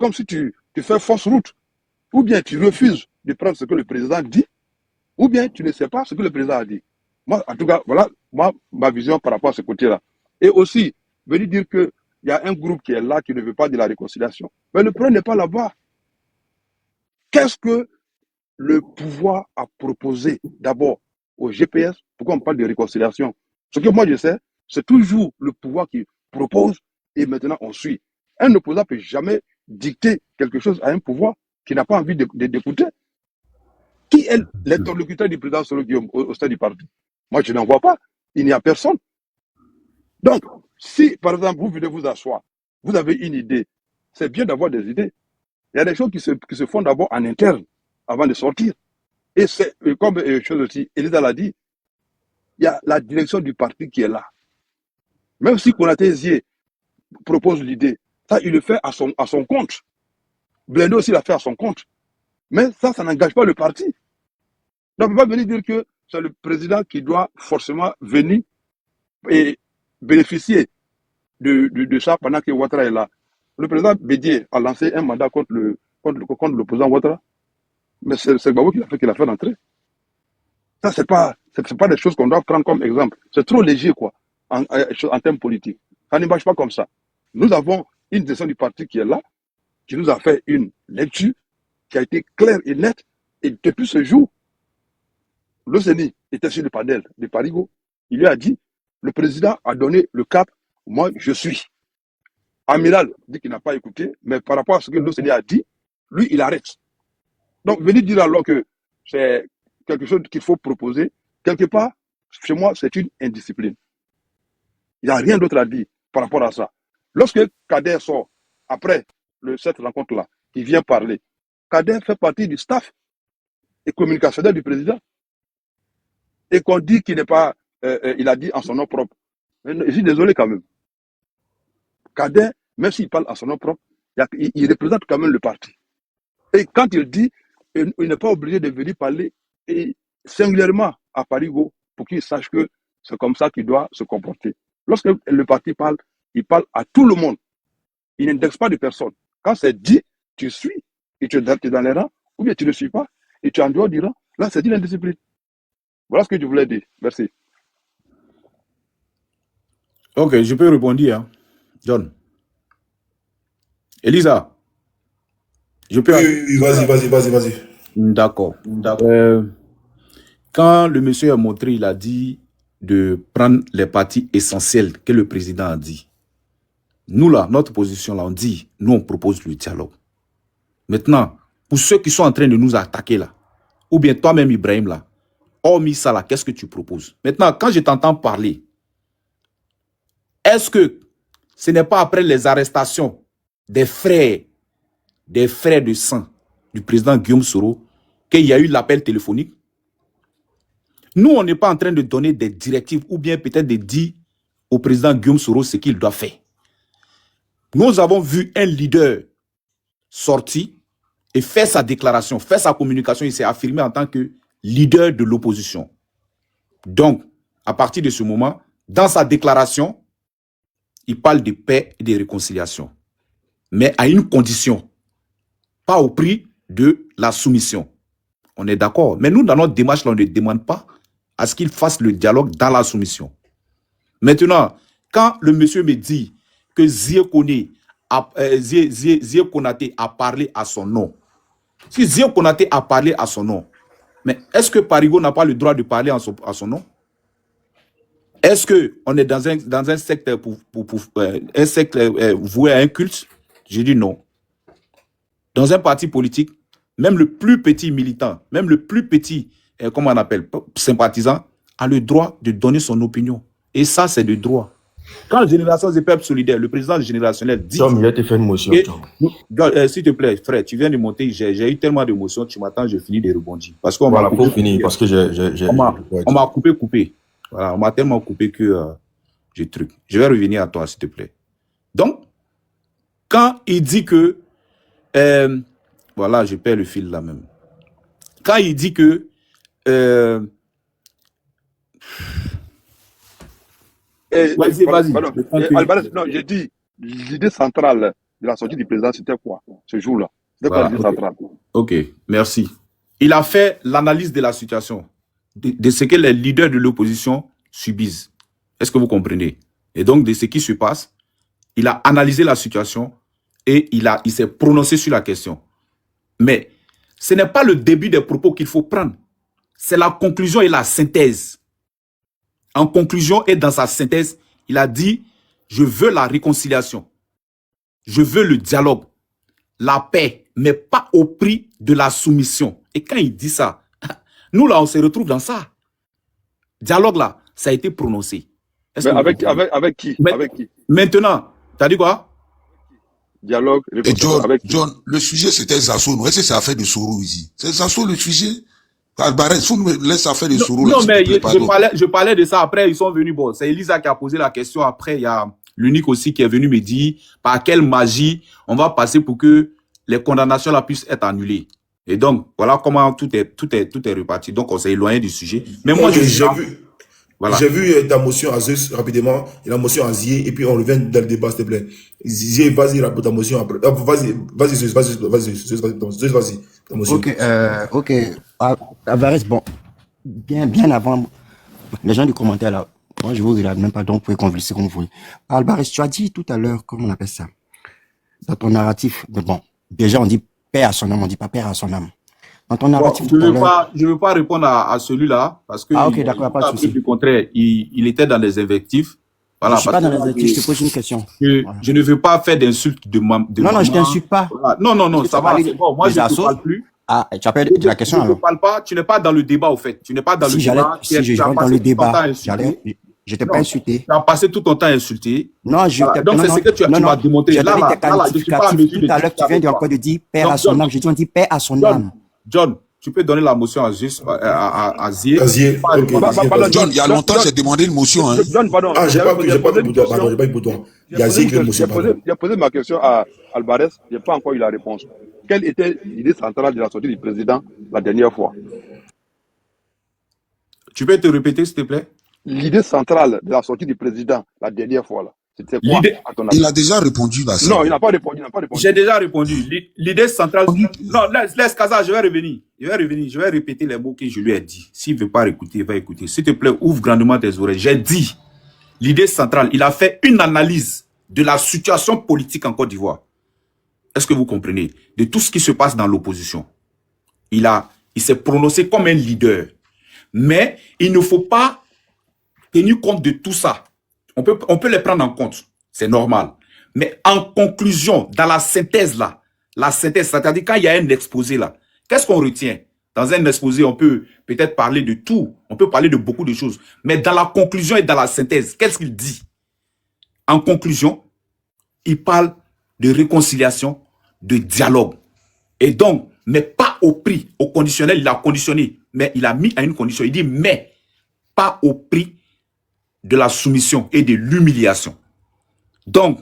comme si tu fais fausse route. Ou bien tu refuses de prendre ce que le président dit, ou bien tu ne sais pas ce que le président a dit. Moi, en tout cas, voilà ma vision par rapport à ce côté-là. Et aussi, venir dire qu'il y a un groupe qui est là, qui ne veut pas de la réconciliation. Mais le problème n'est pas là-bas. Qu'est-ce que le pouvoir a proposé d'abord au GPS? Pourquoi on parle de réconciliation? Ce que moi je sais, c'est toujours le pouvoir qui propose et maintenant on suit. Un opposant ne peut jamais dicter quelque chose à un pouvoir qui n'a pas envie d'écouter. Qui est l'interlocuteur du président Solo Guillaume au sein du parti? Moi, je n'en vois pas. Il n'y a personne. Donc, si, par exemple, vous venez vous asseoir, vous avez une idée, c'est bien d'avoir des idées. Il y a des choses qui se font d'abord en interne, avant de sortir. Et c'est, comme chose aussi, Elisa l'a dit, il y a la direction du parti qui est là. Même si Konaté Zié propose l'idée, ça, il le fait à son compte. Blendo aussi l'a fait à son compte. Mais ça n'engage pas le parti. Donc, on ne peut pas venir dire que c'est le président qui doit forcément venir et bénéficier de ça pendant que Ouattara est là. Le président Bédier a lancé un mandat contre l'opposant Ouattara. Mais c'est Gbagbo qui l'a fait rentrer. Ça, c'est pas des choses qu'on doit prendre comme exemple. C'est trop léger, quoi, en termes politiques. Ça ne marche pas comme ça. Nous avons une direction du parti qui est là, qui nous a fait une lecture qui a été claire et nette. Et depuis ce jour, l'OCENI était sur le panel de Parigo. Il lui a dit, le président a donné le cap, moi je suis. Amiral dit qu'il n'a pas écouté, mais par rapport à ce que l'OCENI a dit, lui, il arrête. Donc, venir dire alors que c'est quelque chose qu'il faut proposer, quelque part, chez moi, c'est une indiscipline. Il n'y a rien d'autre à dire par rapport à ça. Lorsque Kader sort, après cette rencontre-là, il vient parler, Kader fait partie du staff et communicationnel du président. Et qu'on dit qu'il n'est pas, il a dit en son nom propre. Mais je suis désolé quand même. Kader, même s'il parle en son nom propre, il représente quand même le parti. Et quand il dit, il n'est pas obligé de venir parler et singulièrement à Parigo pour qu'il sache que c'est comme ça qu'il doit se comporter. Lorsque le parti parle, il parle à tout le monde. Il n'indexe pas de personne. Quand c'est dit, tu suis et tu es dans les rangs, ou bien tu ne suis pas et tu es en dehors du rang. Là, c'est dit l'indiscipline. Voilà ce que je voulais dire. Merci. Ok, je peux répondre, hein, John. Elisa, je peux... Oui, vas-y. D'accord. Quand le monsieur a montré, il a dit de prendre les parties essentielles que le président a dit. Nous, là, notre position, là, on dit, nous, on propose le dialogue. Maintenant, pour ceux qui sont en train de nous attaquer, là, ou bien toi-même, Ibrahim, là, hormis ça, là, qu'est-ce que tu proposes? Maintenant, quand je t'entends parler, est-ce que ce n'est pas après les arrestations des frères de sang du président Guillaume Soro qu'il y a eu l'appel téléphonique? Nous, on n'est pas en train de donner des directives ou bien peut-être de dire au président Guillaume Soro ce qu'il doit faire. Nous avons vu un leader sortir et faire sa déclaration, faire sa communication. Il s'est affirmé en tant que leader de l'opposition. Donc, à partir de ce moment, dans sa déclaration, il parle de paix et de réconciliation. Mais à une condition, pas au prix de la soumission. On est d'accord. Mais nous, dans notre démarche, là, on ne demande pas à ce qu'il fasse le dialogue dans la soumission. Maintenant, quand le monsieur me dit que Zié Konaté a parlé à son nom, si Zié Konaté a parlé à son nom, mais est-ce que Parigo n'a pas le droit de parler à son nom? Est-ce qu'on est dans un secte, un secte voué à un culte? J'ai dit non. Dans un parti politique, même le plus petit militant, même le plus petit, comment on appelle, sympathisant, a le droit de donner son opinion. Et ça, c'est le droit. Quand Génération des peuples solidaires, le président générationnel dit... Tom, il a fait une motion, Tom. S'il te plaît, frère, tu viens de monter, j'ai eu tellement d'émotions, tu m'attends, je finis de rebondir. Parce qu'on voilà, pour finir, parce que on m'a coupé. Voilà, on m'a tellement coupé que j'ai truc. Je vais revenir à toi, s'il te plaît. Donc, quand il dit que... voilà, je perds le fil là même. Quand il dit que... Vas-y. Non, j'ai dit, l'idée centrale, de la sortie du président, c'était quoi ce jour-là? C'était quoi l'idée centrale? Ok, merci. Il a fait l'analyse de la situation, de ce que les leaders de l'opposition subissent. Est-ce que vous comprenez? Et donc, de ce qui se passe, il a analysé la situation et il s'est prononcé sur la question. Mais ce n'est pas le début des propos qu'il faut prendre. C'est la conclusion et la synthèse. En conclusion et dans sa synthèse, il a dit « Je veux la réconciliation. Je veux le dialogue, la paix, mais pas au prix de la soumission. » Et quand il dit ça, nous là, on se retrouve dans ça. Dialogue là, ça a été prononcé. Mais avec qui? Avec qui? Maintenant, tu as dit quoi? Dialogue, et John, le sujet c'était Zasso. Est-ce que c'est affaire de Soro ici? C'est Zasso le sujet? Albarès, faut nous laisser affaire de Soro. Non, mais je parlais de ça après, ils sont venus. Bon, c'est Elisa qui a posé la question. Après, il y a l'unique aussi qui est venu me dire par quelle magie on va passer pour que les condamnations là puissent être annulées. Et donc, voilà comment tout est reparti. Donc, on s'est éloigné du sujet. Mais moi, j'ai vu ta motion à Zeus rapidement, et la motion à Zié, et puis on revient dans le débat, s'il te plaît. Zié, vas-y, rapide ta motion après. Vas-y, Zeus, ta motion. Ok. Alvarez, bon, bien avant, les gens du commentaire là, moi je vous regarde même pas, donc vous pouvez converser comme vous voulez. Alvarez, tu as dit tout à l'heure, comment on appelle ça, dans ton narratif, bon, déjà on dit père à son âme, on dit pas père à son âme. Dans ton narratif je ne veux pas répondre à celui-là, parce que ok, d'accord, pas de souci. Du contraire, il était dans les invectives. Voilà, je suis pas dans les invectives, je te pose une question. Je ne veux pas faire d'insultes de non, je t'insulte pas. Voilà. Non, ça va, c'est bon. Moi, je ne te parle plus. Ah, tu appelles la question alors. Je ne parle pas, tu n'es pas dans le débat, au fait. Tu n'es pas dans le débat. Si je rentre dans le débat, je t'ai pas insulté. Tu as passé tout ton temps à insulter. Non, donc, c'est ce que tu m'as démontré. Là, je suis pas à mesure. Tout à l'heure, tu viens encore de dire père à son âme. Je dis, on dit père à son âme. John, tu peux donner la motion à Zié. John, il y a longtemps, j'ai demandé une motion. John, pardon. Ah, j'ai pas eu pour toi. Il a posé ma question à Alvarez, je n'ai pas encore eu la réponse. Quelle était l'idée centrale de la sortie du président la dernière fois? Tu peux te répéter, s'il te plaît? L'idée centrale de la sortie du président la dernière fois, là, c'était quoi à ton avis? Il a déjà répondu là. Non, il n'a pas répondu. J'ai déjà répondu. L'idée centrale... Non, laisse Kaza, je vais revenir. Je vais répéter les mots que je lui ai dit. S'il ne veut pas écouter, il va écouter. S'il te plaît, ouvre grandement tes oreilles. J'ai dit, l'idée centrale, il a fait une analyse de la situation politique en Côte d'Ivoire. Est-ce que vous comprenez? De tout ce qui se passe dans l'opposition. Il s'est prononcé comme un leader. Mais il ne faut pas tenir compte de tout ça. On peut les prendre en compte. C'est normal. Mais en conclusion, dans la synthèse là, c'est-à-dire quand il y a un exposé là, qu'est-ce qu'on retient? Dans un exposé, on peut peut-être parler de tout. On peut parler de beaucoup de choses. Mais dans la conclusion et dans la synthèse, qu'est-ce qu'il dit? En conclusion, il parle de réconciliation, de dialogue. Et donc, mais pas au prix, au conditionnel, il a conditionné, mais il a mis à une condition. Il dit, mais pas au prix de la soumission et de l'humiliation. Donc,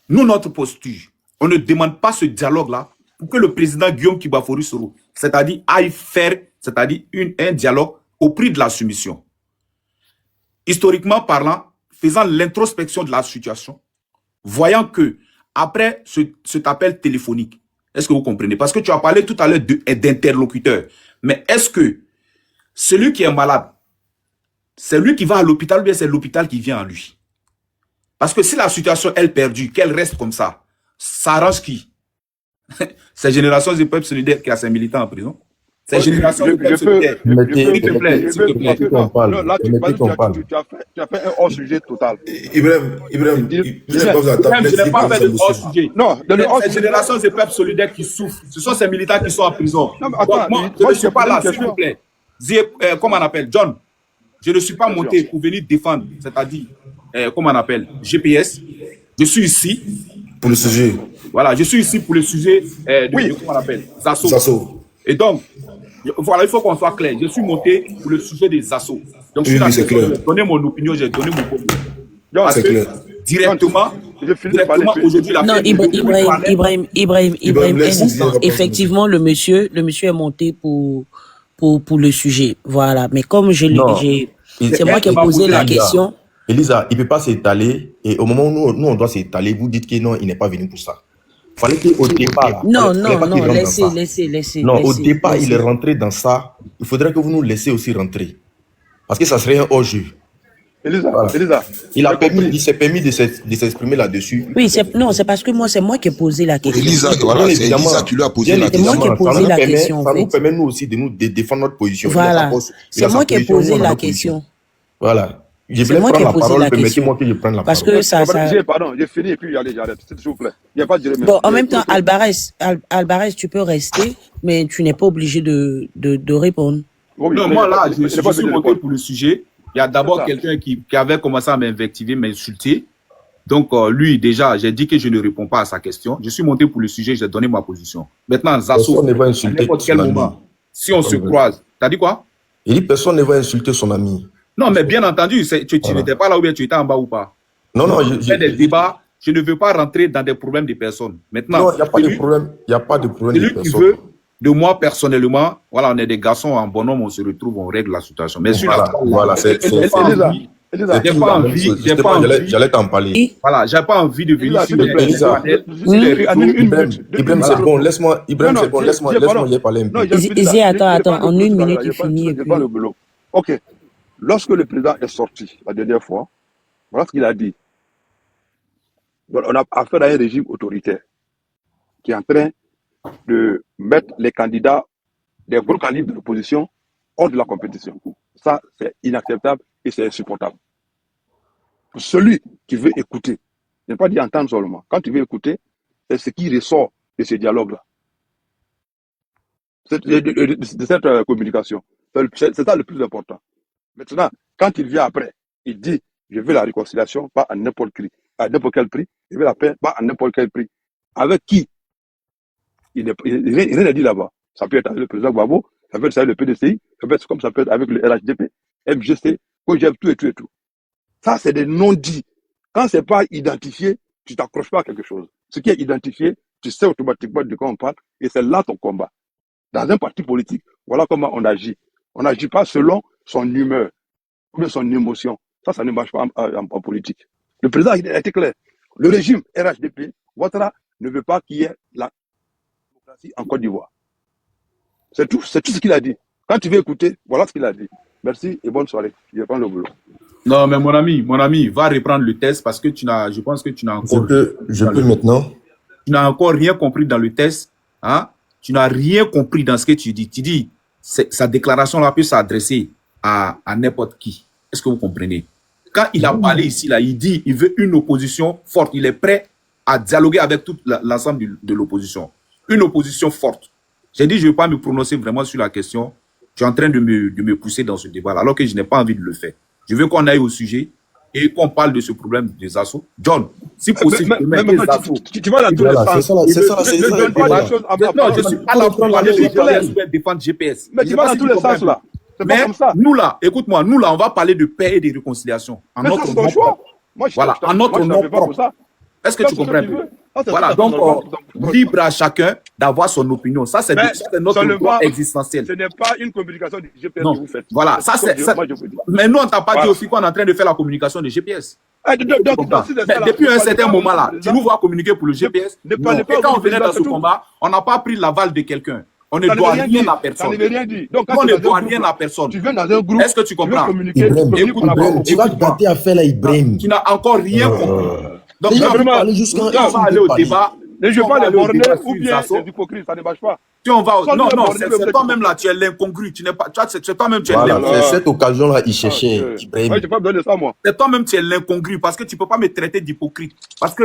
nous, notre posture, on ne demande pas ce dialogue-là pour que le président Guillaume Kibafory Soro, c'est-à-dire aille faire, c'est-à-dire un dialogue au prix de la soumission. Historiquement parlant, faisant l'introspection de la situation, voyant que après cet appel téléphonique, est-ce que vous comprenez? Parce que tu as parlé tout à l'heure d'interlocuteur. Mais est-ce que celui qui est malade, c'est lui qui va à l'hôpital ou bien c'est l'hôpital qui vient à lui? Parce que si la situation est perdue, qu'elle reste comme ça arrange qui? C'est Génération du Peuple Solidaire qui a ses militants en prison. C'est Génération du Peuple Solidaire. S'il te plaît. Tu as fait un hors-sujet total. Ibrahim, je n'ai pas fait de hors-sujet. Non, c'est Génération du Peuple Solidaire qui souffre. Ce sont ces militants qui sont en prison. Non, mais attends, moi, je ne suis pas là, s'il vous plaît. Comment on appelle? John, je ne suis pas monté pour venir défendre, c'est-à-dire, comment on appelle? GPS. Je suis ici. Pour le sujet. Voilà, je suis ici pour le sujet de comment on appelle? Zasso. Et donc, voilà, il faut qu'on soit clair. Je suis monté pour le sujet des assauts. Donc, oui, c'est clair. J'ai donné mon opinion, j'ai donné mon opinion. C'est clair. Directement aujourd'hui, la non, Ibrahim, effectivement, le monsieur est monté pour le sujet. Voilà. Mais comme c'est moi qui ai posé la question. Elisa, il ne peut pas s'étaler. Et au moment où nous, on doit s'étaler, vous dites que non, il n'est pas venu pour ça. fallait qu'au départ, là, Non, fallait non, pas qu'il non, rentre dans laissez, ça. laissez. Non, au départ, il est laissez. rentré dans ça. Il faudrait que vous nous laissiez aussi rentrer. Parce que ça serait un hors-jeu. Elisa, Voilà. Elisa, Il s'est permis de s'exprimer là-dessus. Oui, non, c'est parce que c'est moi qui ai posé la question. Elisa, voilà, c'est Elisa qui lui a posé la C'est moi qui ai question. posé la question, en Ça nous fait. permet, nous aussi, de défendre notre position. Voilà. C'est moi qui ai posé la question. Voilà. Je C'est voulais moi qui ai prendre la posé parole, la permettez-moi question. que je prenne la Parce parole. que ça... Pardon, j'ai fini et puis allez, j'arrête, s'il vous plaît. Il n'y a pas de Bon, en même temps, Alvarez, tu peux rester, mais tu n'es pas obligé de répondre. Non, moi là, je suis monté pour le sujet. Il y a d'abord quelqu'un qui avait commencé à m'invectiver, m'insulter. Donc, lui, déjà, j'ai dit que je ne réponds pas à sa question. Je suis monté pour le sujet, j'ai donné ma position. Maintenant, Zasso, Personne ne va à insulter n'importe son quel ami. moment, si on se croise, t'as dit quoi? Il dit personne ne va insulter son ami. Non, mais bien entendu, tu n'étais pas là ou bien tu étais en bas ou pas. Non, non, je fais des débats, je ne veux pas rentrer dans des problèmes de personnes. Maintenant, non, il n'y a pas de problème. Il n'y a pas de problème de celui qui personne. veut, de moi personnellement, voilà, on est des garçons en bonhomme, on se retrouve, on règle la situation. Mais sur Voilà, c'est j'ai pas envie. J'allais t'en parler. Voilà, j'ai pas envie de venir sur Ibrahim, c'est bon, laisse-moi y parler un peu. Izzy, attends, en une minute, il finit. Ok. Lorsque le président est sorti la dernière fois, voilà ce qu'il a dit. On a affaire à un régime autoritaire qui est en train de mettre les candidats, des gros candidats de l'opposition, hors de la compétition. Ça, c'est inacceptable et c'est insupportable. Pour celui qui veut écouter, je n'ai pas dit entendre seulement, quand tu veux écouter, c'est ce qui ressort de ce dialogue-là. De cette communication. C'est ça le plus important. Maintenant, quand il vient après, il dit, je veux la réconciliation, pas à n'importe quel prix, je veux la paix, pas à n'importe quel prix. Avec qui? Rien n'est dit là-bas. Ça peut être avec le président Gbagbo, ça peut être avec le PDCI, ça peut être comme ça peut être avec le RHDP, MGC, COGEB, tout et tout et tout. Ça, c'est des non-dits. Quand c'est pas identifié, tu t'accroches pas à quelque chose. Ce qui est identifié, tu sais automatiquement de quoi on parle, et c'est là ton combat. Dans un parti politique, voilà comment on agit. On n'agit pas selon son humeur ou bien son émotion. Ça ne marche pas en politique. Le président a été clair. Le régime RHDP, Ouattara, ne veut pas qu'il y ait la démocratie en Côte d'Ivoire. C'est tout ce qu'il a dit. Quand tu veux écouter, voilà ce qu'il a dit. Merci et bonne soirée. Je vais prendre le boulot. Non, mais mon ami, va reprendre le test parce que je pense que tu n'as encore... Je peux maintenant. Tu n'as encore rien compris dans le test. Hein? Tu n'as rien compris dans ce que tu dis. Tu dis, sa déclaration-là peut s'adresser à n'importe qui. Est-ce que vous comprenez? Quand il a parlé ici, là, il dit il veut une opposition forte. Il est prêt à dialoguer avec tout l'ensemble de l'opposition. Une opposition forte. J'ai dit, je ne vais pas me prononcer vraiment sur la question. Tu es en train de me pousser dans ce débat, alors que je n'ai pas envie de le faire. Je veux qu'on aille au sujet et qu'on parle de ce problème des assauts. John, si possible, tu vas dans tous les sens. C'est ça. Non, je suis pas là pour parler de GPS ou défendre GPS. Mais tu vas dans tous les sens là. C'est pas comme ça. Nous là, écoute-moi, on va parler de paix et de réconciliation. Mais ça, c'est ton choix. Voilà, en notre nom propre. Est-ce que tu comprends? Voilà, donc libre à chacun d'avoir son opinion. Ça, c'est notre droit existentiel. Ce n'est pas une communication du GPS que vous faites. Voilà, ça c'est. Mais nous, on t'a pas dit aussi qu'on est en train de faire la communication du GPS. Depuis un certain moment là, tu nous vois communiquer pour le GPS. Et quand on venait dans ce combat, on n'a pas pris l'aval de quelqu'un. On ne doit rien à personne. On ne doit rien à personne. Tu viens dans un groupe. Est-ce que tu comprends? Ibrahim, tu vas te battre à faire là, Ibrahim. Tu n'as encore rien compris. Donc, on va aller au débat. Je ne vais pas les borner ou bien les hypocrites, ça ne marche pas. Non, c'est toi-même là, tu es l'incongru. Tu n'es pas, c'est toi-même, tu es l'incongru. C'est cette occasion-là, il cherchait Ibrahim. Je ne vais pas donner ça, moi. C'est toi-même, tu es l'incongru parce que tu ne peux pas me traiter d'hypocrite. Parce que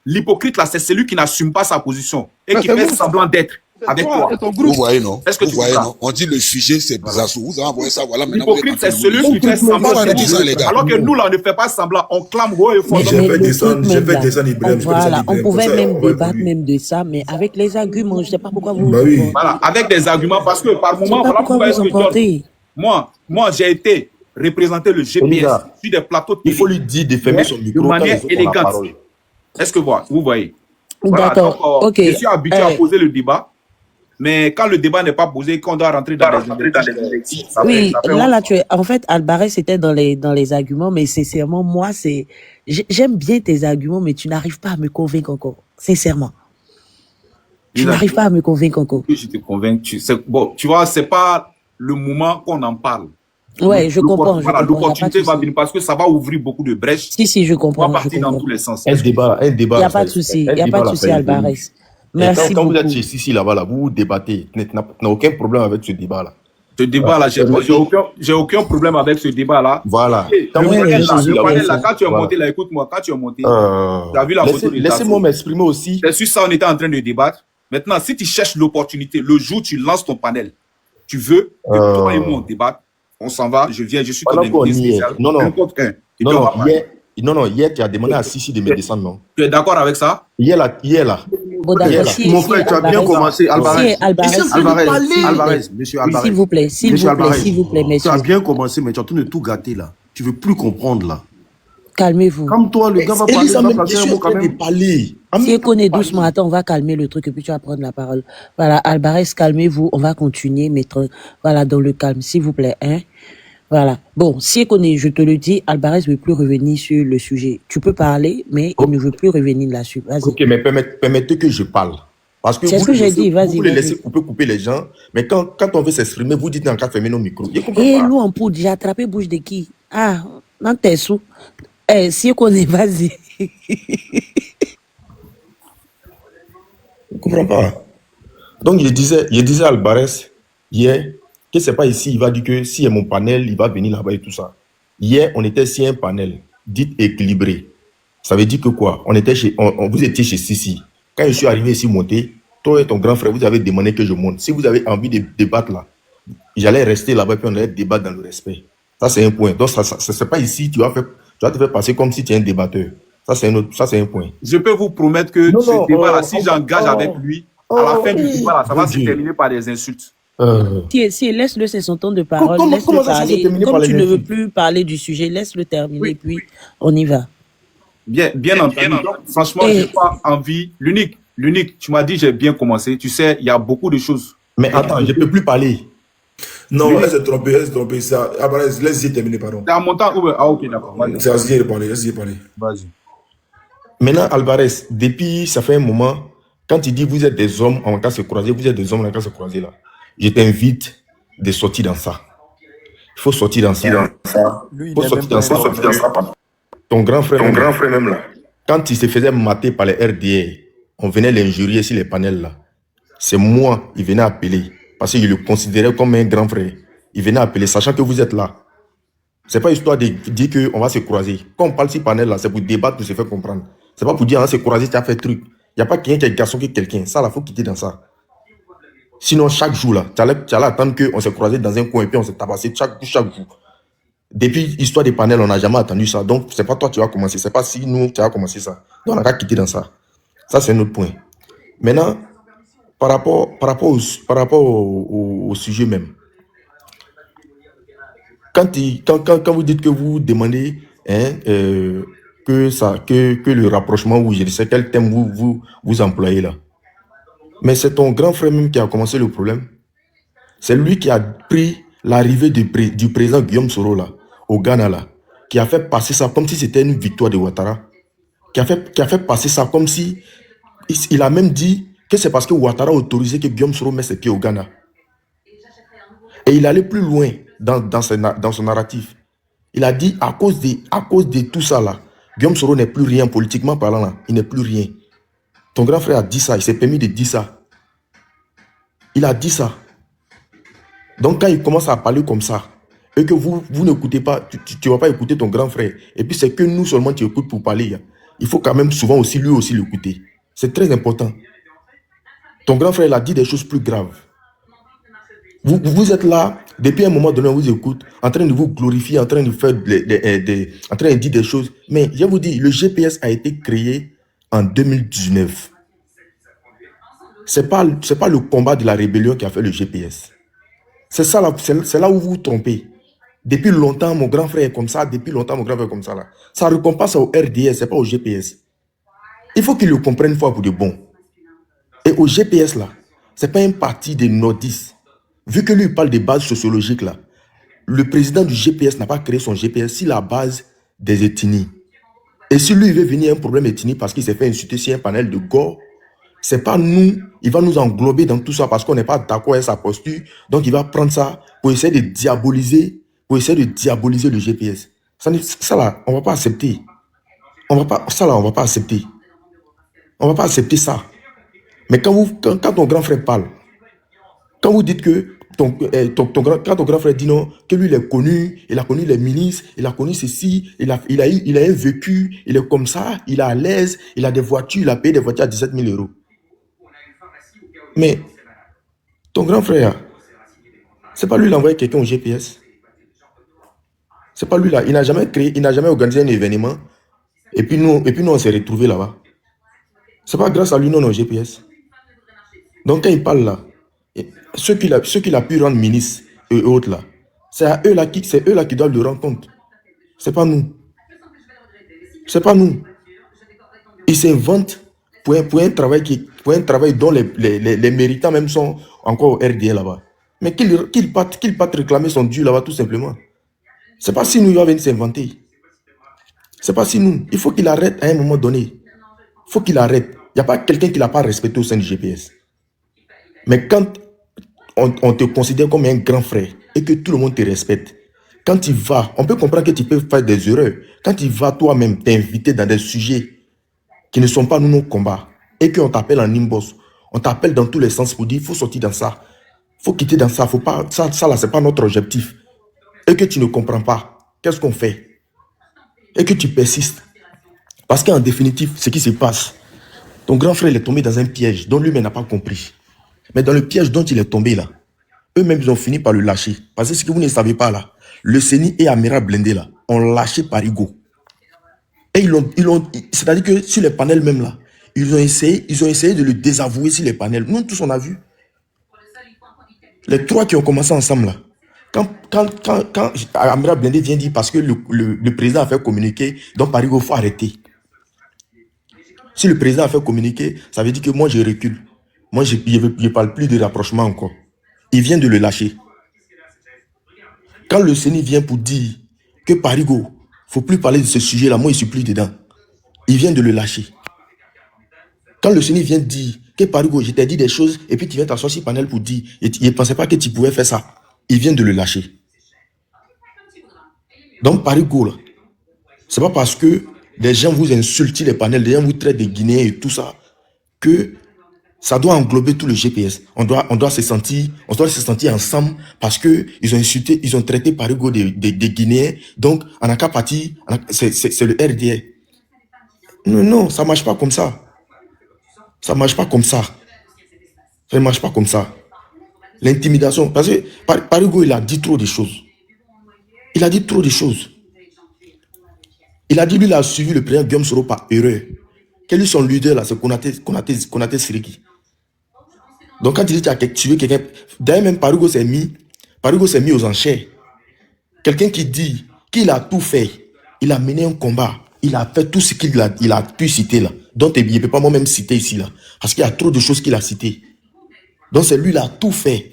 l'hypocrite là, c'est celui qui n'assume pas sa position et qui fait semblant d'être avec toi. Vous voyez, non? Est-ce que tu vois, non? On dit le sujet, c'est Zasso. Vous avez envoyé ça, voilà. L'hypocrite, c'est celui qui fait semblant d'être. Alors que nous, là, on ne fait pas semblant. On clame haut et fort. Je vais descendre Ibrahim. Voilà, on pouvait même débattre même de ça, mais avec les arguments. Je ne sais pas pourquoi vous... Voilà, avec des arguments, parce que par moment, voilà pourquoi est-ce que moi, j'ai été représenter le GPS sur des plateaux de télé. Il faut lui dire de fermer son micro de manière élégante. Est-ce que vous voyez? D'accord, ok. Je suis habitué à poser le débat. Mais quand le débat n'est pas posé, qu'on doit rentrer dans les oui, là, tu es. En fait, Alvarez, c'était dans les arguments, mais sincèrement, moi, j'aime bien tes arguments, mais tu n'arrives pas à me convaincre encore. Sincèrement. Tu n'arrives pas à me convaincre encore. Je te convainc. Bon, tu vois, c'est pas le moment qu'on en parle. Ouais, je comprends. Voilà, l'opportunité va venir parce que ça va ouvrir beaucoup de brèches. Si, je comprends. On va partir dans tous les sens. Un débat. Il n'y a pas de souci. Il n'y a pas de souci, Alvarez. Merci quand beaucoup. vous êtes chez Sissi là-bas, vous débattez. Tu n'as aucun problème avec ce débat-là. Ce débat-là, j'ai aucun problème avec ce débat-là. Voilà. Le panel là, quand tu es monté là, écoute-moi, quand tu es monté, tu as vu la photo de laissez-moi m'exprimer aussi. C'est sur ça on était en train de débattre. Maintenant, si tu cherches l'opportunité, le jour où tu lances ton panel, tu veux que toi et moi on débatte, on s'en va, je viens, je suis ton invité spécial. Non, hier, tu as demandé à Sissi de me descendre, non? Tu es d'accord avec ça? Hier là. Mon frère, tu as bien commencé, Alvarez. Monsieur Alvarez. S'il vous plaît, messieurs. Tu as bien commencé, mais tu es en train de tout gâter, là. Tu veux plus comprendre, là. Calmez-vous. Comme toi, le gars va parler, il va placer un mot quand même. Si on connaît doucement, attends, on va calmer le truc et puis tu vas prendre la parole. Voilà, Alvarez, calmez-vous, on va continuer, mettre, voilà, dans le calme, s'il vous plaît, hein. Voilà. Bon, si on connaît, je te le dis, Alvarez ne veut plus revenir sur le sujet. Tu peux parler, mais il ne veut plus revenir là-dessus. Vas-y. Ok, mais permettez que je parle. Parce que c'est ce que j'ai dit, vas-y. Vous les laissez couper les gens, mais quand on veut s'exprimer, vous dites dans qu'à fermer nos micros. Et nous, en poudre, j'ai attrapé bouche de qui? Ah, dans tes sous. Si on connaît, vas-y. Je ne comprends pas. Donc, je disais à Alvarez, hier, que c'est pas ici, il va dire que si y a mon panel, il va venir là-bas et tout ça. Hier, on était sur un panel, dit équilibré. Ça veut dire que quoi? Vous étiez chez Sissi. Quand je suis arrivé ici monter, toi et ton grand frère, vous avez demandé que je monte. Si vous avez envie de débattre là, j'allais rester là-bas et puis on allait débattre dans le respect. Ça, c'est un point. Donc, ça c'est pas ici, tu vas te faire passer comme si tu es un débatteur. Ça, c'est un point. Je peux vous promettre que ce débat-là, si j'engage avec lui, à la fin du débat, là, ça va se terminer par des insultes. Si, laisse-le, c'est son temps de parole. Laisse-le parler. Comme tu ne veux plus parler du sujet, laisse-le terminer, puis on y va. Bien entendu. Franchement, j'ai pas envie. L'unique, tu m'as dit j'ai bien commencé. Tu sais, il y a beaucoup de choses. Mais attends, je ne peux plus parler. Non, elle s'est trompée. Ça. Laisse-y terminer, pardon. C'est en montant ou... Ah, ok, d'accord. C'est Azier de parler, laisse-y parler. Vas-y. Maintenant, Alvarez, depuis, ça fait un moment, quand il dit vous êtes des hommes, on va se croiser, vous êtes des hommes, on va se croiser là. Je t'invite de sortir dans ça. Il faut sortir dans ça. Il faut sortir dans ça. Ton grand frère même là. Quand il se faisait mater par les RDA, on venait l'injurier sur les panels là. C'est moi, il venait appeler. Parce que je le considérais comme un grand frère. Il venait appeler, sachant que vous êtes là. C'est pas histoire de dire qu'on va se croiser. Quand on parle sur panel là, c'est pour débattre, pour se faire comprendre. C'est pas pour dire, on va se croiser, tu as fait truc. Il n'y a pas quelqu'un qui est garçon qui est quelqu'un. Ça, là, il faut quitter dans ça. Sinon, chaque jour, là, tu allais attendre qu'on se croisait dans un coin et puis on s'est tabassé chaque jour. Depuis l'histoire des panels, on n'a jamais attendu ça. Donc, c'est pas toi qui vas commencer. C'est pas si nous, tu vas commencer ça. Donc, on a quitté dans ça. Ça, c'est un autre point. Maintenant, par rapport au sujet même. Quand vous dites que vous demandez que le rapprochement, ou je ne sais quel thème vous employez là. Mais c'est ton grand frère même qui a commencé le problème. C'est lui qui a pris l'arrivée du président Guillaume Soro là, au Ghana là, qui a fait passer ça comme si c'était une victoire de Ouattara. Qui a fait passer ça comme si... Il a même dit que c'est parce que Ouattara a autorisé que Guillaume Soro mette ses pieds au Ghana. Et il allait plus loin dans son narratif. Il a dit à cause de tout ça là, Guillaume Soro n'est plus rien politiquement parlant là. Il n'est plus rien. Ton grand frère a dit ça, il s'est permis de dire ça. Il a dit ça. Donc quand il commence à parler comme ça, et que vous n'écoutez pas, tu ne vas pas écouter ton grand frère, et puis c'est que nous seulement tu écoutes pour parler, il faut quand même souvent aussi lui aussi l'écouter. C'est très important. Ton grand frère il a dit des choses plus graves. Vous êtes là, depuis un moment donné, on vous écoute, en train de vous glorifier, en train de faire en train de dire des choses. Mais je vous dis, le GPS a été créé en 2019. C'est pas le combat de la rébellion qui a fait le GPS. C'est là où vous vous trompez. Depuis longtemps, mon grand frère est comme ça. Depuis longtemps, mon grand frère est comme ça. Là. Ça récompense au RDS, c'est pas au GPS. Il faut qu'il le comprenne une fois pour de bon. Et au GPS, là, c'est pas un parti des nordistes. Vu que lui, il parle des bases sociologiques, là, le président du GPS n'a pas créé son GPS sur la base des ethnies. Et si lui, il veut venir un problème ethnique parce qu'il s'est fait insulter sur un panel de gore, c'est pas nous, il va nous englober dans tout ça parce qu'on n'est pas d'accord avec sa posture. Donc, il va prendre ça pour essayer de diaboliser, le GPS. Ça là, on va pas accepter. On va pas accepter. On va pas accepter ça. Mais quand ton grand frère parle, quand vous dites que quand ton grand frère dit non, que lui il est connu, il a connu les ministres, il a connu ceci, il a un vécu, il est comme ça, il est à l'aise, il a des voitures, il a payé des voitures à 17 000 euros. Mais ton grand frère, c'est pas lui qui a envoyé quelqu'un au GPS. C'est pas lui là. Il n'a jamais organisé un événement. Et puis nous on s'est retrouvés là-bas. C'est pas grâce à lui non au GPS. Donc quand il parle là, ceux qu'il a pu rendre ministres et autres là, c'est eux là qui doivent le rendre compte. C'est pas nous. C'est pas nous. Ils s'inventent pour un travail dont les méritants même sont encore au RDA là-bas. Mais qu'il parte réclamer son dû là-bas tout simplement. C'est pas si nous il va venir s'inventer. C'est pas si nous. Il faut qu'il arrête à un moment donné. Il faut qu'il arrête. Il n'y a pas quelqu'un qui l'a pas respecté au sein du GPS. Mais quand on te considère comme un grand frère et que tout le monde te respecte, quand tu vas, on peut comprendre que tu peux faire des erreurs. Quand tu vas toi-même t'inviter dans des sujets qui ne sont pas nos combats et qu'on t'appelle en inbox, on t'appelle dans tous les sens pour dire il faut sortir dans ça, il faut quitter dans ça, faut pas, ça là c'est pas notre objectif. Et que tu ne comprends pas, qu'est-ce qu'on fait? Et que tu persistes. Parce qu'en définitive, ce qui se passe, ton grand frère il est tombé dans un piège dont lui-même n'a pas compris. Mais dans le piège dont il est tombé là, eux-mêmes ils ont fini par le lâcher. Parce que ce que vous ne savez pas là, le CENI et Amiral Blindé là, ont lâché Parigo. Et c'est-à-dire que sur les panels même là, ils ont essayé de le désavouer sur les panels. Nous tous on a vu. Les trois qui ont commencé ensemble là. Quand Amiral Blindé vient dire parce que le président a fait communiquer, donc Parigo faut arrêter. Si le président a fait communiquer, ça veut dire que moi je recule. Moi je ne parle plus de rapprochement encore. Il vient de le lâcher. Quand le CENI vient pour dire que Parigo, il ne faut plus parler de ce sujet-là, moi je ne suis plus dedans. Il vient de le lâcher. Quand le CENI vient dire que Parigo, je t'ai dit des choses, et puis tu viens t'asseoir sur le panel pour dire, et il ne pensait pas que tu pouvais faire ça. Il vient de le lâcher. Donc Parigo, là, c'est pas parce que des gens vous insultent les panels, des gens vous traitent de Guinéens et tout ça, que ça doit englober tout le GPS. On doit se sentir ensemble parce que ils ont insulté, ils ont traité Parigo de Guinéens. Donc, on n'a qu'à partir, c'est le RDA. Non, ça marche pas comme ça. Ça marche pas comme ça. Ça ne marche pas comme ça. L'intimidation, parce que Parigo, il a dit trop de choses. Il a dit trop de choses. Il a dit, lui, il a suivi le président Guillaume Soro par erreur. Quel est son leader là? C'est Konaté Siriki. Donc quand il dit que tu veux quelqu'un, d'ailleurs même Parigo s'est mis aux enchères. Quelqu'un qui dit qu'il a tout fait, il a mené un combat, il a fait tout ce qu'il a pu citer là. Donc il ne peut pas moi-même citer ici là, parce qu'il y a trop de choses qu'il a citées. Donc c'est lui, il a tout fait.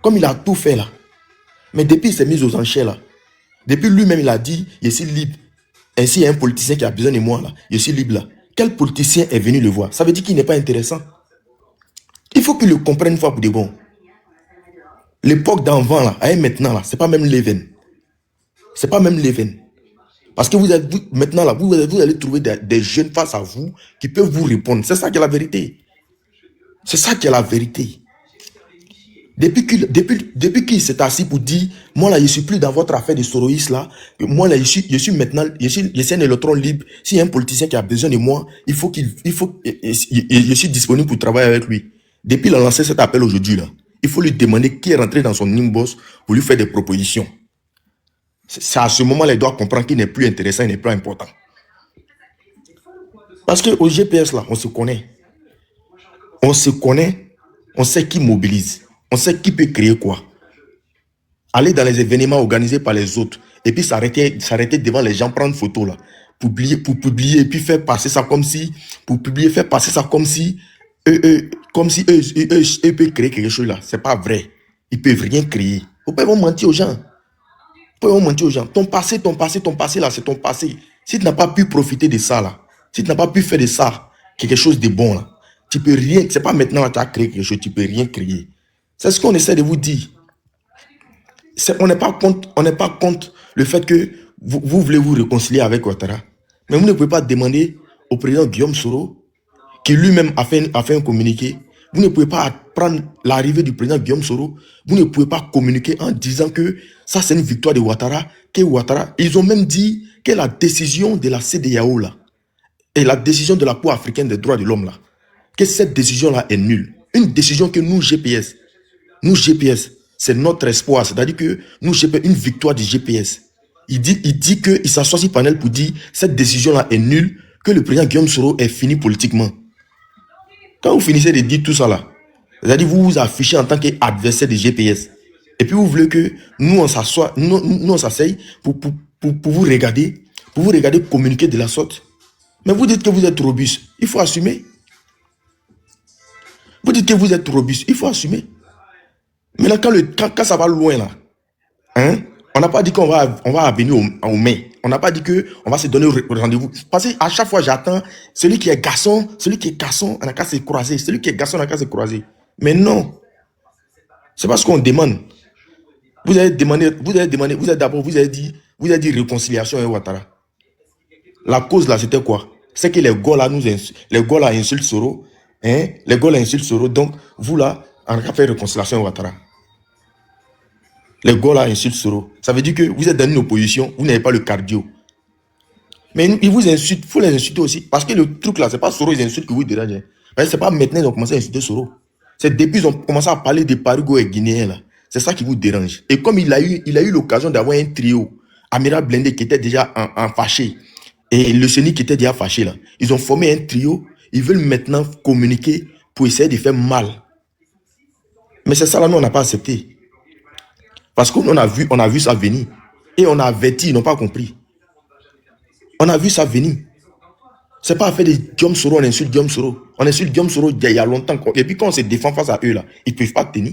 Comme il a tout fait là. Mais depuis il s'est mis aux enchères là, depuis lui-même il a dit, je suis libre. Ainsi il y a un politicien qui a besoin de moi là, je suis libre là. Quel politicien est venu le voir? Ça veut dire qu'il n'est pas intéressant. Il faut qu'il le comprenne une fois pour de bon. L'époque d'avant là, et maintenant là, c'est pas même l'Even. C'est pas même l'Even. Parce que maintenant là, vous allez trouver des jeunes face à vous qui peuvent vous répondre. C'est ça qui est la vérité. C'est ça qui est la vérité. Depuis qu'il s'est assis pour dire, moi là, je suis plus dans votre affaire de soroïs là. Moi là, je suis maintenant, je suis un électron libre. S'il y a un politicien qui a besoin de moi, je suis disponible pour travailler avec lui. Depuis qu'il a lancé cet appel aujourd'hui là, il faut lui demander qui est rentré dans son inbox pour lui faire des propositions. C'est à ce moment-là, il doit comprendre qu'il n'est plus intéressant, il n'est plus important. Parce qu'au GPS là, on se connaît. On se connaît, on sait qui mobilise. On sait qui peut créer quoi. Aller dans les événements organisés par les autres et puis s'arrêter devant les gens, prendre photo là, pour publier et puis faire passer ça comme si, eux peuvent créer quelque chose là. C'est pas vrai. Ils peuvent rien créer. Vous pouvez mentir aux gens. Ton passé là, c'est ton passé. Si tu n'as pas pu profiter de ça, là, si tu n'as pas pu faire de ça quelque chose de bon, là, tu peux rien, c'est pas maintenant que tu as créé quelque chose, tu peux rien créer. C'est ce qu'on essaie de vous dire. On n'est pas contre le fait que vous voulez vous réconcilier avec Ouattara. Mais vous ne pouvez pas demander au président Guillaume Soro, qui lui-même a fait un communiqué, vous ne pouvez pas prendre l'arrivée du président Guillaume Soro, vous ne pouvez pas communiquer en disant que ça c'est une victoire de Ouattara, ils ont même dit que la décision de la CEDEAO là, et la décision de la Cour africaine des droits de l'homme là, que cette décision-là est nulle. Une décision que nous, GPS, c'est notre espoir. C'est-à-dire que nous, GPS, une victoire du GPS. Il dit qu'il s'assoit sur panel pour dire cette décision-là est nulle, que le président Guillaume Soro est fini politiquement. Quand vous finissez de dire tout ça là, c'est-à-dire vous vous affichez en tant qu'adversaire du GPS. Et puis vous voulez que nous, on s'assoie, nous on s'asseye pour vous regarder, communiquer de la sorte. Mais vous dites que vous êtes robuste, il faut assumer. Vous dites que vous êtes robuste, il faut assumer. Mais là, quand ça va loin, là, hein, on n'a pas dit qu'on va venir au mai. On n'a pas dit qu'on va se donner rendez-vous. Parce qu'à chaque fois, j'attends celui qui est garçon, on n'a qu'à se croiser. Celui qui est garçon, on n'a qu'à se croiser. Mais non. C'est pas ce qu'on demande. Vous avez dit réconciliation avec Ouattara. La cause là, c'était quoi? C'est que les gars là insultent Soro. Hein? Les gars là insultent Soro. Donc, vous là, on n'a qu'à faire réconciliation avec Ouattara. Les gars là insultent Soro. Ça veut dire que vous êtes dans une opposition, vous n'avez pas le cardio. Mais ils vous insultent, il faut les insulter aussi. Parce que le truc là, c'est pas Soro, ils insultent que vous dérangez. C'est pas maintenant qu'ils ont commencé à insulter Soro. C'est depuis qu'ils ont commencé à parler de Parigo et Guinéens là. C'est ça qui vous dérange. Et comme il a eu l'occasion d'avoir un trio, Amiral Blindé qui était déjà en fâché, et le Séni qui était déjà fâché là, ils ont formé un trio, ils veulent maintenant communiquer pour essayer de faire mal. Mais c'est ça là, nous on n'a pas accepté. Parce qu'on a vu ça venir. Et on a averti, ils n'ont pas compris. On a vu ça venir. C'est pas affaire de Guillaume Soro, on insulte Guillaume Soro. On insulte Guillaume Soro il y a longtemps. Et puis quand on se défend face à eux là, ils ne peuvent pas tenir.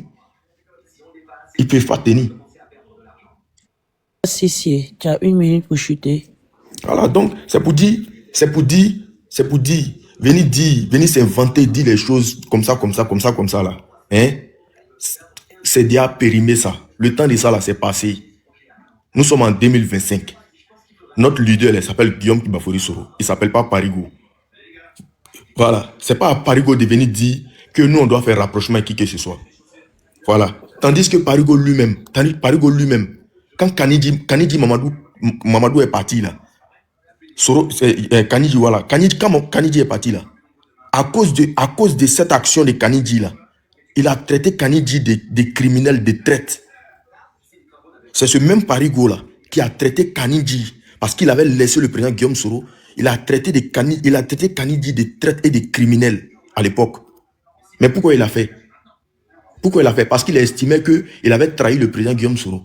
Ils ne peuvent pas tenir. Si, tu as 1 minute pour chuter. Voilà, donc c'est pour dire, venir s'inventer, dire les choses comme ça là. Hein? C'est déjà périmé ça. Le temps de ça là, c'est passé. Nous sommes en 2025. Notre leader, il s'appelle Guillaume Kibafori Soro. Il ne s'appelle pas Parigo. Voilà. C'est pas à Parigo de venir dire que nous, on doit faire rapprochement avec qui que ce soit. Voilà. Tandis que Parigo lui-même, quand Kanidji Mamadou est parti là, Soro, Kanidji, voilà. Quand Kanidji est parti là, à cause de cette action de Kanidji là, il a traité Kanidji de criminel, de traite. C'est ce même Parigo là qui a traité Kanidji parce qu'il avait laissé le président Guillaume Soro. Il a traité Kanidji de traite et de criminel à l'époque. Mais pourquoi il l'a fait? Parce qu'il estimait qu'il avait trahi le président Guillaume Soro.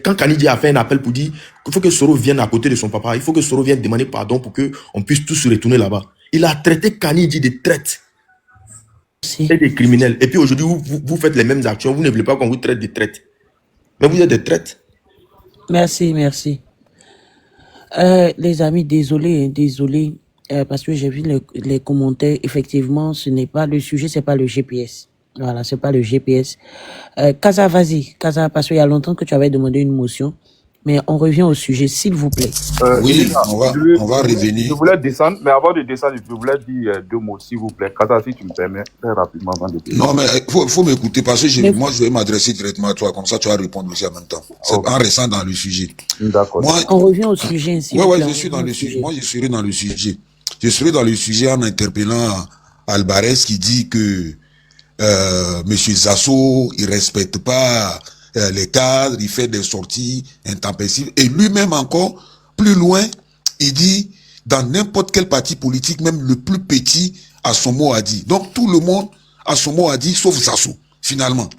Quand Kanidji a fait un appel pour dire qu'il faut que Soro vienne à côté de son papa, il faut que Soro vienne demander pardon pour qu'on puisse tous se retourner là-bas. Il a traité Kanidji de traite et des criminels. Et puis aujourd'hui, vous faites les mêmes actions. Vous ne voulez pas qu'on vous traite de traite. Mais vous êtes des traites. Merci. Les amis, désolé, parce que j'ai vu les commentaires. Effectivement, ce n'est pas le sujet, c'est pas le GPS. Voilà, c'est pas le GPS. Kaza, vas-y. Kaza, parce qu'il y a longtemps que tu avais demandé une motion. Mais on revient au sujet, s'il vous plaît. Oui, on va revenir. Je voulais descendre, mais avant de descendre, je voulais dire 2 mots, s'il vous plaît. Kaza, si tu me permets, très rapidement avant de descendre. Non, mais faut m'écouter parce que moi, je vais m'adresser directement à toi, comme ça tu vas répondre aussi en même temps. C'est en restant dans le sujet. D'accord. On revient au sujet, s'il vous plaît. Oui, je suis dans le sujet. Moi, je serai dans le sujet. Je serai dans le sujet en interpellant Alvarez qui dit que Monsieur Zasso, il respecte pas les cadres, il fait des sorties intempestives. Et lui-même encore, plus loin, il dit, dans n'importe quel parti politique, même le plus petit, a son mot à dire. Donc tout le monde a son mot à dire, sauf Zasso, finalement.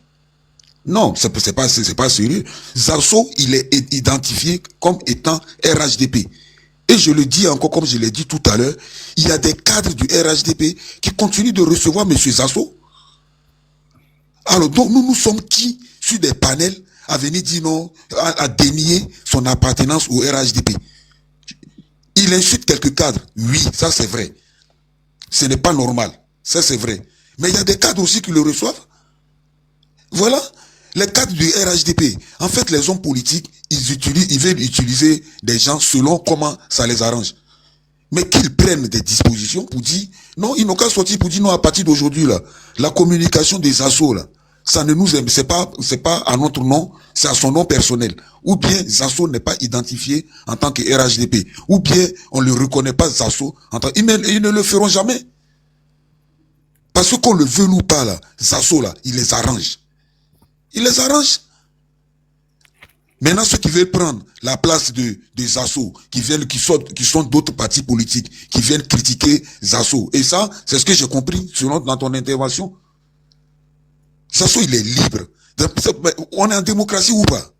Non, c'est pas sérieux. Zasso, il est identifié comme étant RHDP. Et je le dis encore, comme je l'ai dit tout à l'heure, il y a des cadres du RHDP qui continuent de recevoir M. Zasso. Alors donc nous sommes qui sur des panels à venir dire non, à dénier son appartenance au RHDP. Il insulte quelques cadres. Oui, ça c'est vrai. Ce n'est pas normal. Ça c'est vrai. Mais il y a des cadres aussi qui le reçoivent. Voilà. Les cadres du RHDP. En fait, les hommes politiques, ils veulent utiliser des gens selon comment ça les arrange. Mais qu'ils prennent des dispositions pour dire, non, ils n'ont qu'à sortir pour dire, non, à partir d'aujourd'hui, là, la communication des assos, là, ça ne nous aime, c'est pas à notre nom, c'est à son nom personnel. Ou bien Zasso n'est pas identifié en tant que RHDP. Ou bien on ne le reconnaît pas Zasso en tant ils ne le feront jamais. Parce qu'on le veut ou pas, là, Zasso, là, il les arrange. Il les arrange. Maintenant, ceux qui veulent prendre la place des assos, qui sont d'autres partis politiques, qui viennent critiquer Zasso. Et ça, c'est ce que j'ai compris selon dans ton intervention. Zasso, il est libre. On est en démocratie ou pas?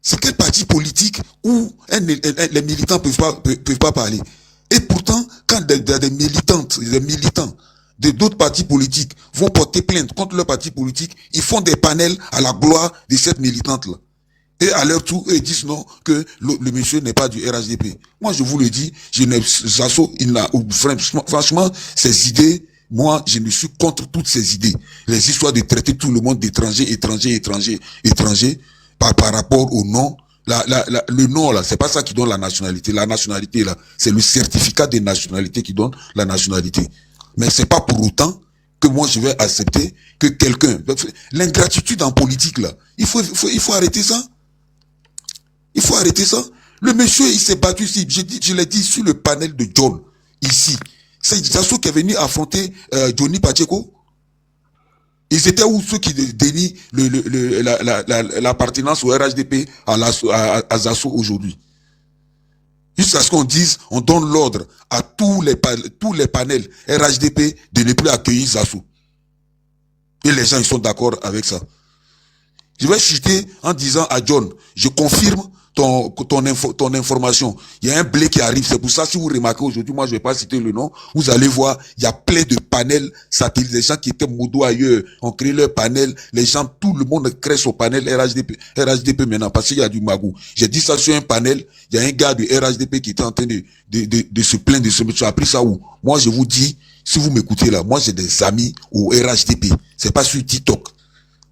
C'est quel parti politique où les militants peuvent pas parler? Et pourtant, quand des militants d'autres partis politiques vont porter plainte contre leur parti politique, ils font des panels à la gloire de cette militante-là. Et à leur tour, ils disent non, que le monsieur n'est pas du RHDP. Moi, je vous le dis, Zasso, franchement, ces idées, moi, je ne suis contre toutes ces idées. Les histoires de traiter tout le monde d'étranger, par rapport au nom. Le nom, là, c'est pas ça qui donne la nationalité. La nationalité, là, c'est le certificat de nationalité qui donne la nationalité. Mais c'est pas pour autant que moi, je vais accepter que quelqu'un, l'ingratitude en politique, là, il faut arrêter ça. Il faut arrêter ça. Le monsieur, il s'est battu ici. Je l'ai dit sur le panel de John, ici. C'est Zasso qui est venu affronter Johnny Pacheco. Ils étaient où ceux qui dénient l'appartenance au RHDP à Zasso aujourd'hui? Jusqu'à ce qu'on dise, on donne l'ordre à tous les panels RHDP de ne plus accueillir Zasso. Et les gens, ils sont d'accord avec ça. Je vais chuter en disant à John, je confirme ton information. Il y a un blé qui arrive. C'est pour ça, si vous remarquez aujourd'hui, moi je vais pas citer le nom, vous allez voir, il y a plein de panels satellites. Les gens qui étaient modos ailleurs ont créé leur panel. Les gens, tout le monde crée son panel RHDP maintenant, parce qu'il y a du magou. J'ai dit ça sur un panel, il y a un gars du RHDP qui était en train de se plaindre de ce monsieur. Tu as appris ça où? Moi je vous dis, si vous m'écoutez là, moi j'ai des amis au RHDP. C'est pas sur TikTok.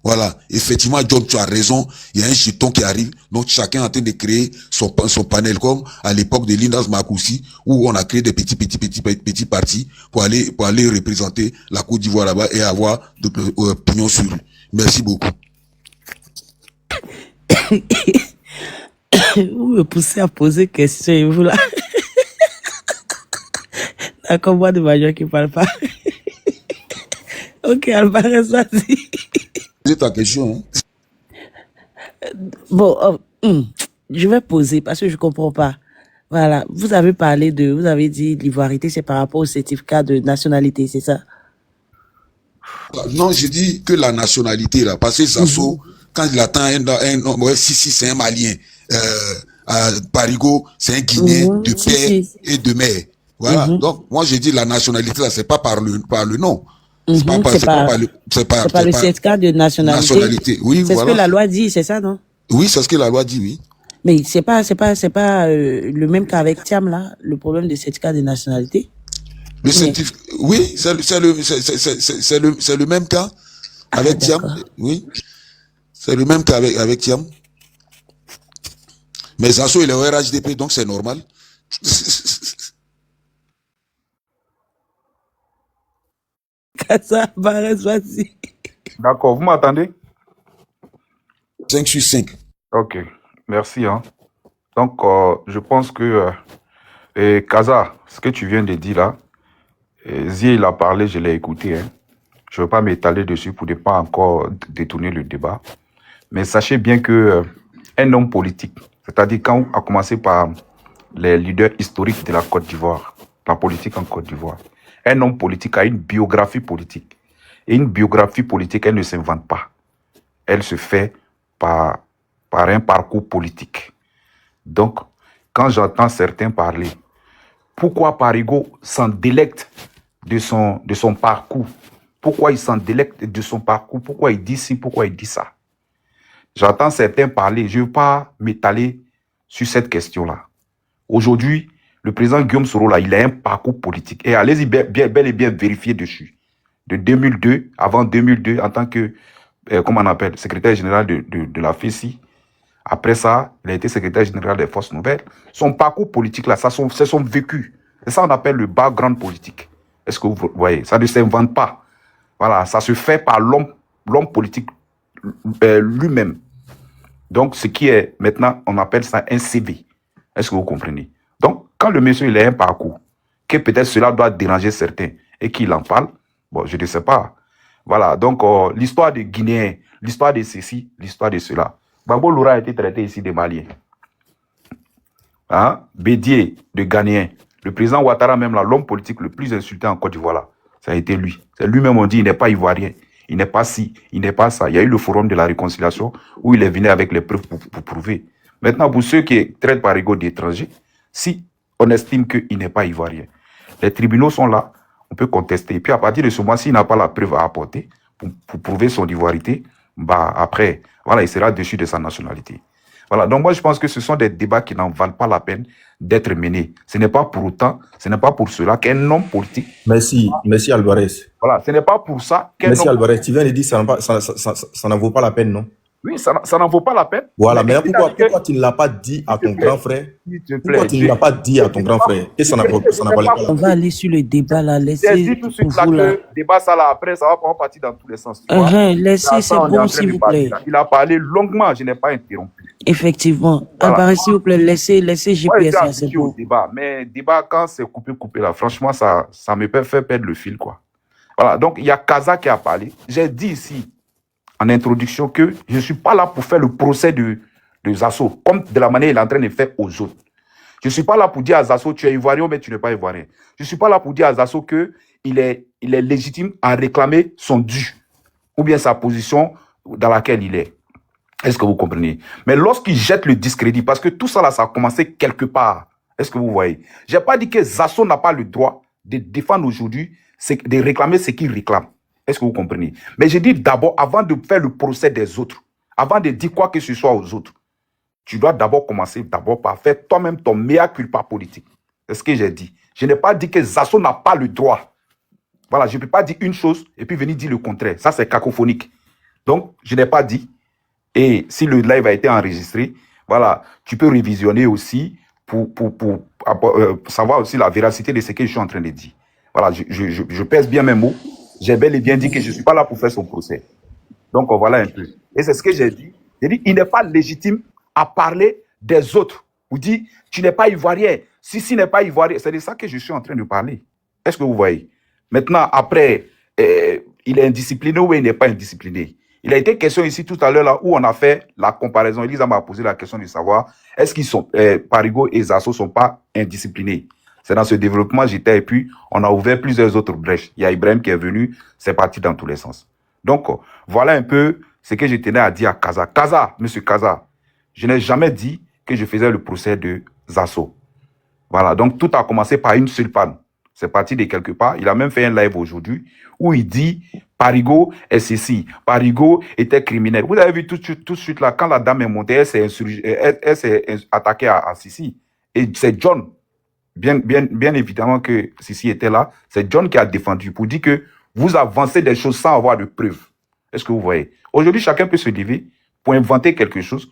Voilà, effectivement, John, tu as raison. Il y a un jeton qui arrive. Donc, chacun est en train de créer son panel, comme à l'époque de Lindas Makoussi, où on a créé des petits partis pour aller représenter la Côte d'Ivoire là-bas et avoir de pignon sur rue. Merci beaucoup. Vous me poussez à poser question et vous là. D'accord, moi de majeur qui parle pas. Ok, Alvarez, vas-y. C'est ta question, hein? Bon, je vais poser parce que je comprends pas. Voilà, vous avez dit l'ivoirité, c'est par rapport au certificat de nationalité, c'est ça? Non, je dis que la nationalité, là, parce que Zasso, quand il attend si c'est un Malien, Parigo, c'est un Guinéen de père et de mère. Voilà, donc moi je dis la nationalité, là, c'est pas par le nom. C'est pas le certificat de nationalité. Oui, c'est voilà. Ce que la loi dit, c'est ça, non? Oui, c'est ce que la loi dit, oui. Mais c'est pas le même cas avec Thiam, là, le problème du certificat de nationalité. Oui, c'est le même cas avec Thiam. Oui, c'est le même cas avec Thiam. Mais Zasso, il est au RHDP, donc c'est normal. Vas-y. D'accord, vous m'entendez? 5 sur 5. Ok, merci. Hein. Donc, je pense que Kaza, ce que tu viens de dire là, Zie, il a parlé, je l'ai écouté. Hein. Je ne veux pas m'étaler dessus pour ne pas encore détourner le débat. Mais sachez bien que un homme politique, c'est-à-dire quand on a commencé par les leaders historiques de la Côte d'Ivoire, la politique en Côte d'Ivoire, un homme politique a une biographie politique. Et une biographie politique, elle ne s'invente pas. Elle se fait par un parcours politique. Donc, quand j'entends certains parler, pourquoi Parigo s'en délecte de son parcours? Pourquoi il s'en délecte de son parcours? Pourquoi il dit ci? Pourquoi il dit ça? J'entends certains parler, je ne veux pas m'étaler sur cette question-là. Aujourd'hui, le président Guillaume Soro, là, il a un parcours politique. Et allez-y bel et bien vérifier dessus. De 2002, avant 2002, en tant que, comment on appelle, secrétaire général de la FECI. Après ça, il a été secrétaire général des Forces Nouvelles. Son parcours politique, là, c'est son vécu. C'est ça qu'on appelle le background politique. Est-ce que vous voyez? Ça ne s'invente pas. Voilà, ça se fait par l'homme politique lui-même. Donc, ce qui est maintenant, on appelle ça un CV. Est-ce que vous comprenez? Donc, quand le monsieur il a un parcours, que peut-être cela doit déranger certains et qu'il en parle, bon, je ne sais pas. Voilà, donc l'histoire des Guinéens, l'histoire de ceci, l'histoire de cela. Babo Loura a été traité ici des Maliens. Hein? Bédier de Ghanéens. Le président Ouattara, même là, l'homme politique le plus insulté en Côte d'Ivoire, là, ça a été lui. C'est lui-même, on dit, il n'est pas ivoirien. Il n'est pas ci, il n'est pas ça. Il y a eu le forum de la réconciliation où il est venu avec les preuves pour prouver. Maintenant, pour ceux qui traitent Parigo d'étrangers, si on estime qu'il n'est pas ivoirien, les tribunaux sont là, on peut contester. Et puis à partir de ce moment, s'il n'a pas la preuve à apporter pour prouver son ivoirité, bah après, voilà, il sera déchu de sa nationalité. Voilà, donc moi je pense que ce sont des débats qui n'en valent pas la peine d'être menés. Ce n'est pas pour autant, ce n'est pas pour cela qu'un homme politique... Merci Alvarez. Voilà, ce n'est pas pour ça qu'un Merci Alvarez, tu viens de dire que ça n'en vaut pas la peine, non? Oui, ça n'en vaut pas la peine. Voilà, mais pourquoi tu ne l'as pas dit à ton grand frère? Pourquoi tu ne l'as pas dit à ton grand frère? Et ça n'en valait pas la peine. On va aller sur le débat là, laissez. J'ai dit tout de suite là que le débat, ça là, après, ça va prendre partie dans tous les sens. Laissez, c'est bon, s'il vous plaît. Il a parlé longuement, je n'ai pas interrompu. Effectivement. Voilà. Alvarez, s'il vous plaît, laissez GPS là, c'est bon. Débat, mais débat, quand c'est coupé là, franchement, ça me fait perdre le fil, quoi. Voilà, donc il y a Kaza qui a parlé. J'ai dit ici, en introduction, que je ne suis pas là pour faire le procès de Zasso, comme de la manière il est en train de faire aux autres. Je ne suis pas là pour dire à Zasso, tu es ivoirien, mais tu n'es pas ivoirien. Je ne suis pas là pour dire à Zasso qu'il est légitime à réclamer son dû, ou bien sa position dans laquelle il est. Est-ce que vous comprenez? Mais lorsqu'il jette le discrédit, parce que tout ça là, ça a commencé quelque part. Est-ce que vous voyez? Je n'ai pas dit que Zasso n'a pas le droit de défendre aujourd'hui, de réclamer ce qu'il réclame. Est-ce que vous comprenez? Mais j'ai dit d'abord, avant de faire le procès des autres, avant de dire quoi que ce soit aux autres, tu dois d'abord commencer par faire toi-même ton mea culpa politique. C'est ce que j'ai dit. Je n'ai pas dit que Zasso n'a pas le droit. Voilà, je ne peux pas dire une chose et puis venir dire le contraire. Ça, c'est cacophonique. Donc, je n'ai pas dit. Et si le live a été enregistré, voilà, tu peux révisionner aussi pour savoir aussi la véracité de ce que je suis en train de dire. Voilà, je pèse bien mes mots. J'ai bel et bien dit que je ne suis pas là pour faire son procès. Donc, voilà un peu. Et c'est ce que j'ai dit. J'ai dit, il n'est pas légitime à parler des autres. Vous dites, tu n'es pas ivoirien. Si n'est pas ivoirien, c'est de ça que je suis en train de parler. Est-ce que vous voyez? Maintenant, après, il est indiscipliné ou il n'est pas indiscipliné? Il a été question ici tout à l'heure là où on a fait la comparaison. Elisa m'a posé la question de savoir est-ce qu'ils sont, Parigo et Zasso ne sont pas indisciplinés? C'est dans ce développement j'étais et puis on a ouvert plusieurs autres brèches. Il y a Ibrahim qui est venu, c'est parti dans tous les sens. Donc, voilà un peu ce que je tenais à dire à Kaza. Kaza, monsieur Kaza, je n'ai jamais dit que je faisais le procès de Zasso. Voilà, donc tout a commencé par une seule panne. C'est parti de quelque part. Il a même fait un live aujourd'hui où il dit Parigo est ceci. Parigo était criminel. Vous avez vu tout de suite là, quand la dame est montée, elle s'est attaquée à Sissi. Et c'est John. Bien évidemment que Sissi était là, c'est John qui a défendu pour dire que vous avancez des choses sans avoir de preuves. Est-ce que vous voyez? Aujourd'hui, chacun peut se lever pour inventer quelque chose,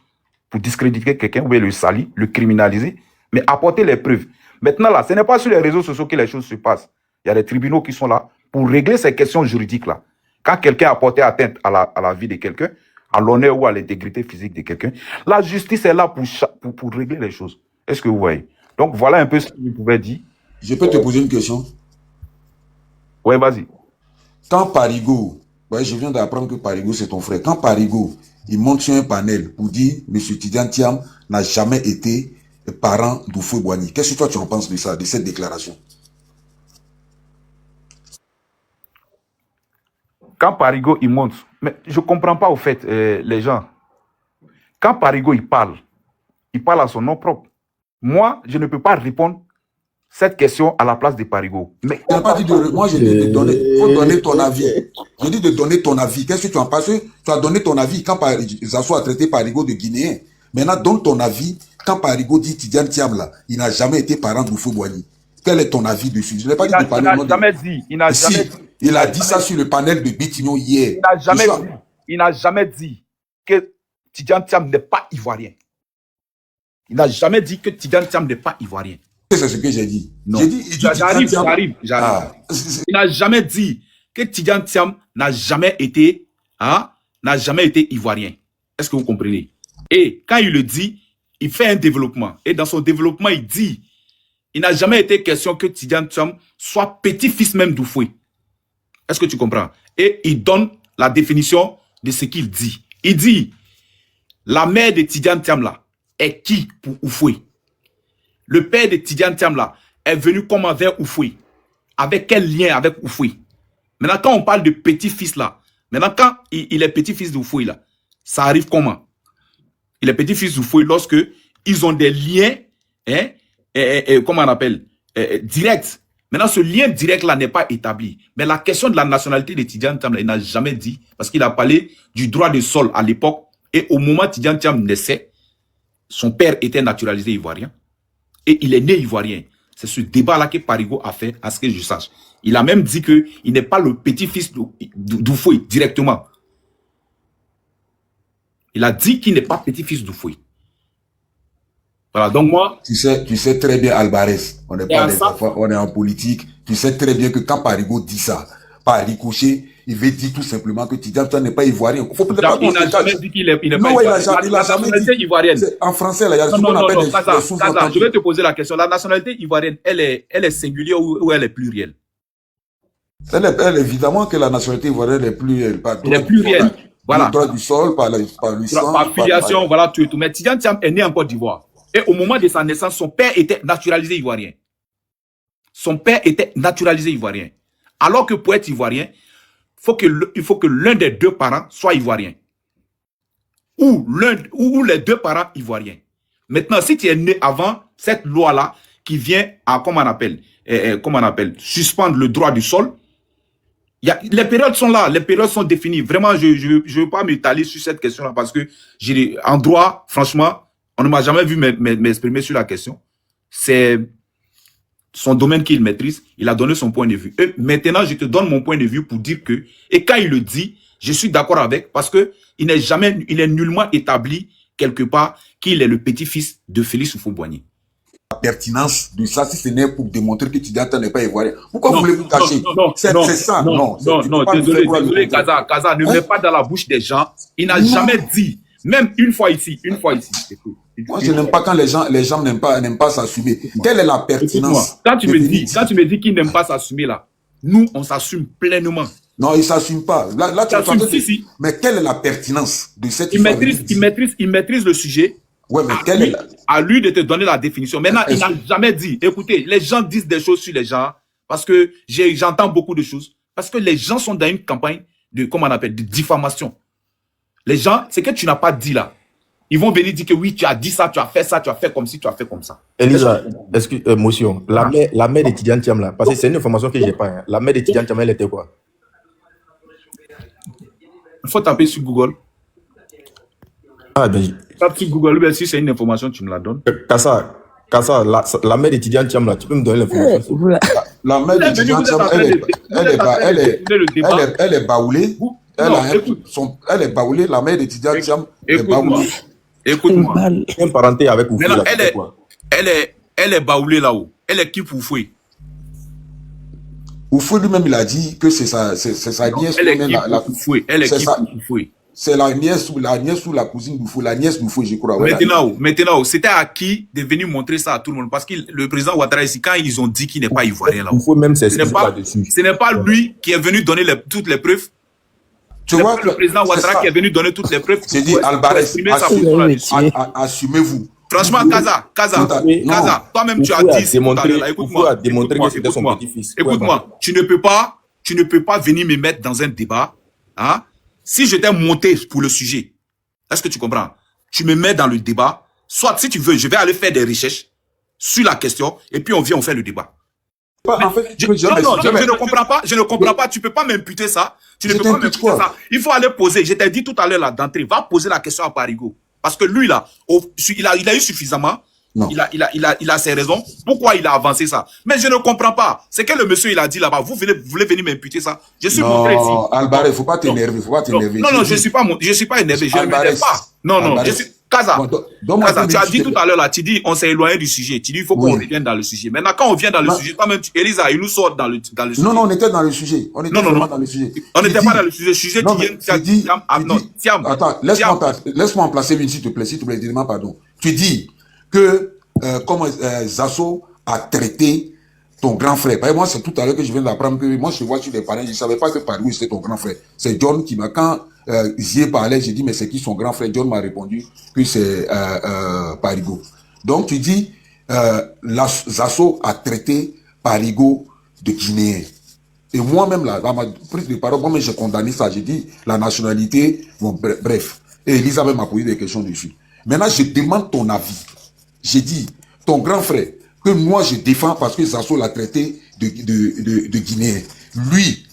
pour discréditer quelqu'un, ou bien le salir, le criminaliser, mais apporter les preuves. Maintenant là, ce n'est pas sur les réseaux sociaux que les choses se passent. Il y a des tribunaux qui sont là pour régler ces questions juridiques-là. Quand quelqu'un a porté atteinte à la vie de quelqu'un, à l'honneur ou à l'intégrité physique de quelqu'un, la justice est là pour régler les choses. Est-ce que vous voyez? Donc, voilà un peu ce que je pouvais dire. Je peux te poser une question? Oui, vas-y. Quand Parigo, je viens d'apprendre que Parigo, c'est ton frère. Quand Parigo, il monte sur un panel pour dire « M. Tidiane Thiam n'a jamais été parent d'Houphouët-Boigny ». Qu'est-ce que toi, tu en penses de ça, de cette déclaration? Quand Parigo, il monte, mais je ne comprends pas au fait, les gens. Quand Parigo, il parle à son nom propre. Moi, je ne peux pas répondre cette question à la place de Parigo. Mais pas dit moi, je dis de donner, faut donner ton avis. Je dis de donner ton avis. Qu'est-ce que tu en penses? Tu as donné ton avis quand Zasso a traité Parigo de Guinéen. Maintenant, donne ton avis. quand Parigo dit Tidiane Thiam, là, il n'a jamais été parent de Boigny. Quel est ton avis dessus? Je n'ai pas dit de parler. Il n'a jamais dit. Il n'a jamais dit. Il a dit ça sur le panel de Bitignon hier. Il n'a jamais dit que Tidiane Thiam n'est pas ivoirien. Il n'a jamais dit que Tidiane Thiam n'est pas ivoirien. C'est ce que j'ai dit. Non. J'arrive. Il n'a jamais dit que Tidiane Thiam n'a jamais été ivoirien. Est-ce que vous comprenez? Et quand il le dit, il fait un développement. Et dans son développement, il dit, il n'a jamais été question que Tidiane Thiam soit petit-fils même d'Oufoué. Est-ce que tu comprends? Et il donne la définition de ce qu'il dit. Il dit, la mère de Tidiane Thiam là est qui pour Oufoué? Le père de Tidiane Thiam là est venu comment vers Oufoué? Avec quel lien avec Oufoué? Maintenant, quand on parle de petit-fils là, maintenant quand il est petit-fils d'Oufoué là, ça arrive comment? Il est petit-fils d'Oufoué lorsque ils ont des liens, comment on appelle, directs. Maintenant, ce lien direct-là n'est pas établi. Mais la question de la nationalité de Tidiane Thiam, il n'a jamais dit, parce qu'il a parlé du droit de sol à l'époque, et au moment où Tidiane Thiam naissait, son père était naturalisé ivoirien, et il est né ivoirien. C'est ce débat-là que Parigo a fait, à ce que je sache. Il a même dit qu'il n'est pas le petit-fils d'Oufoué, directement. Il a dit qu'il n'est pas petit-fils d'Oufoué. Voilà, donc moi... Tu sais très bien, Alvarez, on n'est pas des enfants, on est en politique. Tu sais très bien que quand Parigo dit ça, par ricochet, il veut dire tout simplement que Tidiane Thiam n'est pas ivoirien. Il n'a jamais dit qu'il n'est pas ivoirien. Il n'a jamais dit. Ivoirienne. En français, là, il y a ce qu'on appelle des sous-entendus. Je vais te poser la question. La nationalité ivoirienne, elle est singulière ou elle est plurielle? Évidemment que la nationalité ivoirienne est plurielle. Elle est plurielle. Voilà. Le droit du sol, par le sang. Par filiation, voilà, tout et tout. Mais Tidiane Thiam est né en Côte d'Ivoire. Et au moment de sa naissance, son père était naturalisé ivoirien. Son père était naturalisé ivoirien. Alors que pour être ivoirien, il faut que l'un des deux parents soit ivoirien. Ou les deux parents ivoiriens. Maintenant, si tu es né avant cette loi-là qui vient à, comment on appelle, suspendre le droit du sol, les périodes sont là, les périodes sont définies. Vraiment, je ne veux pas m'étaler sur cette question-là parce que en droit, franchement, on ne m'a jamais vu m'exprimer sur la question. C'est son domaine qu'il maîtrise. Il a donné son point de vue. Et maintenant, je te donne mon point de vue pour dire que, et quand il le dit, je suis d'accord avec parce que il est nullement établi quelque part qu'il est le petit-fils de Félix Houphouët-Boigny. La pertinence de ça, si ce n'est pour démontrer que Tidiane Thiam n'est pas ivoirien. Pourquoi vous voulez vous cacher? C'est ça. Non, désolé, Kaza, ne mets pas dans la bouche des gens. Il n'a jamais dit, même une fois ici. Moi, je n'aime pas quand les gens n'aiment pas s'assumer. Quelle est la pertinence? Quand tu me dis qu'il n'aime pas s'assumer là, nous, on s'assume pleinement. Non, il ne s'assume pas. Là, tu s'assume, si. Mais quelle est la pertinence de cette il maîtrise le sujet. Ouais, mais à lui de te donner la définition. Maintenant, il n'a jamais dit. Écoutez, les gens disent des choses sur les gens parce que j'entends beaucoup de choses. Parce que les gens sont dans une campagne de, comment on appelle, de diffamation. Les gens, c'est que tu n'as pas dit là. Ils vont venir dire que oui, tu as dit ça, tu as fait comme ci, tu as fait comme ça. Elisa, motion. La mère de Tidiane Thiam là, parce que c'est une information que je n'ai pas. Hein. La mère de Tidiane Thiam, elle était quoi? Il faut taper sur Google. Ah, ben, tape sur Google, ben, si c'est une information, tu me la donnes. Kassa, la mère de Tidiane Thiam là, tu peux me donner l'information? La mère de Tidiane Thiam, elle est baoulée. Elle est baoulée, la mère de Tidiane Thiam est baoulée. Écoute-moi. Une parenté avec Oufoué. Elle est baoulée là-haut. Elle est qui pour Oufoué? Oufoué lui-même, il a dit que c'est sa nièce. Elle est qui pour Oufoué? Elle est qui pour Oufoué? C'est la nièce ou la cousine d'Oufoué, la nièce d'Oufoué, je crois. Maintenant, c'était à qui de venir montrer ça à tout le monde? Parce que le président Ouattara ici, quand ils ont dit qu'il n'est pas ivoirien là, ce n'est pas lui qui est venu donner toutes les preuves. Tu vois, le président Ouattara qui est venu donner toutes les preuves. J'ai dit, Alvarez, assumez-vous. Franchement, Kaza, toi-même tu as dit, écoute-moi, démontrer que c'était son petit-fils. Écoute-moi, tu ne peux pas venir me mettre dans un débat, hein? Si je t'ai monté pour le sujet, est-ce que tu comprends? Tu me mets dans le débat, soit si tu veux, je vais aller faire des recherches sur la question, et puis on fait le débat. En fait, je ne comprends pas, tu peux pas m'imputer ça. Tu ne peux pas m'imputer ça. Il faut aller poser, je t'ai dit tout à l'heure là d'entrée, va poser la question à Parigo. Parce que lui, là, il a eu suffisamment. Non. Il a ses raisons. Pourquoi il a avancé ça? Mais je ne comprends pas. C'est que le monsieur, il a dit là-bas, vous voulez venir m'imputer ça? Je suis montré ici. Non, Albarès, faut pas t'énerver, faut pas t'énerver. Non, je suis pas énervé, je ne m'énerve pas. Non, je suis... Kaza, tu as dit tout à l'heure là, tu dis on s'est éloigné du sujet. Tu dis il faut qu'on revienne dans le sujet. Maintenant, quand on vient dans le sujet, toi-même, Elisa, il nous sort dans le sujet. Non, on était dans le sujet. On était vraiment dans le sujet. On n'était pas dans le sujet. Le sujet qui vient. Attends, laisse-moi en placer une, s'il te plaît, dis-moi pardon. Tu dis que comment Zasso a traité ton grand frère. Moi, c'est tout à l'heure que je viens d'apprendre que moi, je vois sur les parents, je ne savais pas que Parigo c'était ton grand frère. C'est John qui m'a, quand j'y ai parlé, j'ai dit, mais c'est qui son grand frère? John m'a répondu que c'est Parigo. Donc, tu dis, Zasso a traité Parigo de Guinéen. Et moi-même, là, dans ma prise de parole, moi-même, j'ai condamné ça. J'ai dit, la nationalité, bon, bref. Et Elisabeth m'a posé des questions dessus. Maintenant, je demande ton avis. J'ai dit, ton grand frère, que moi je défends parce que Zasso l'a traité de Guinéen. Lui,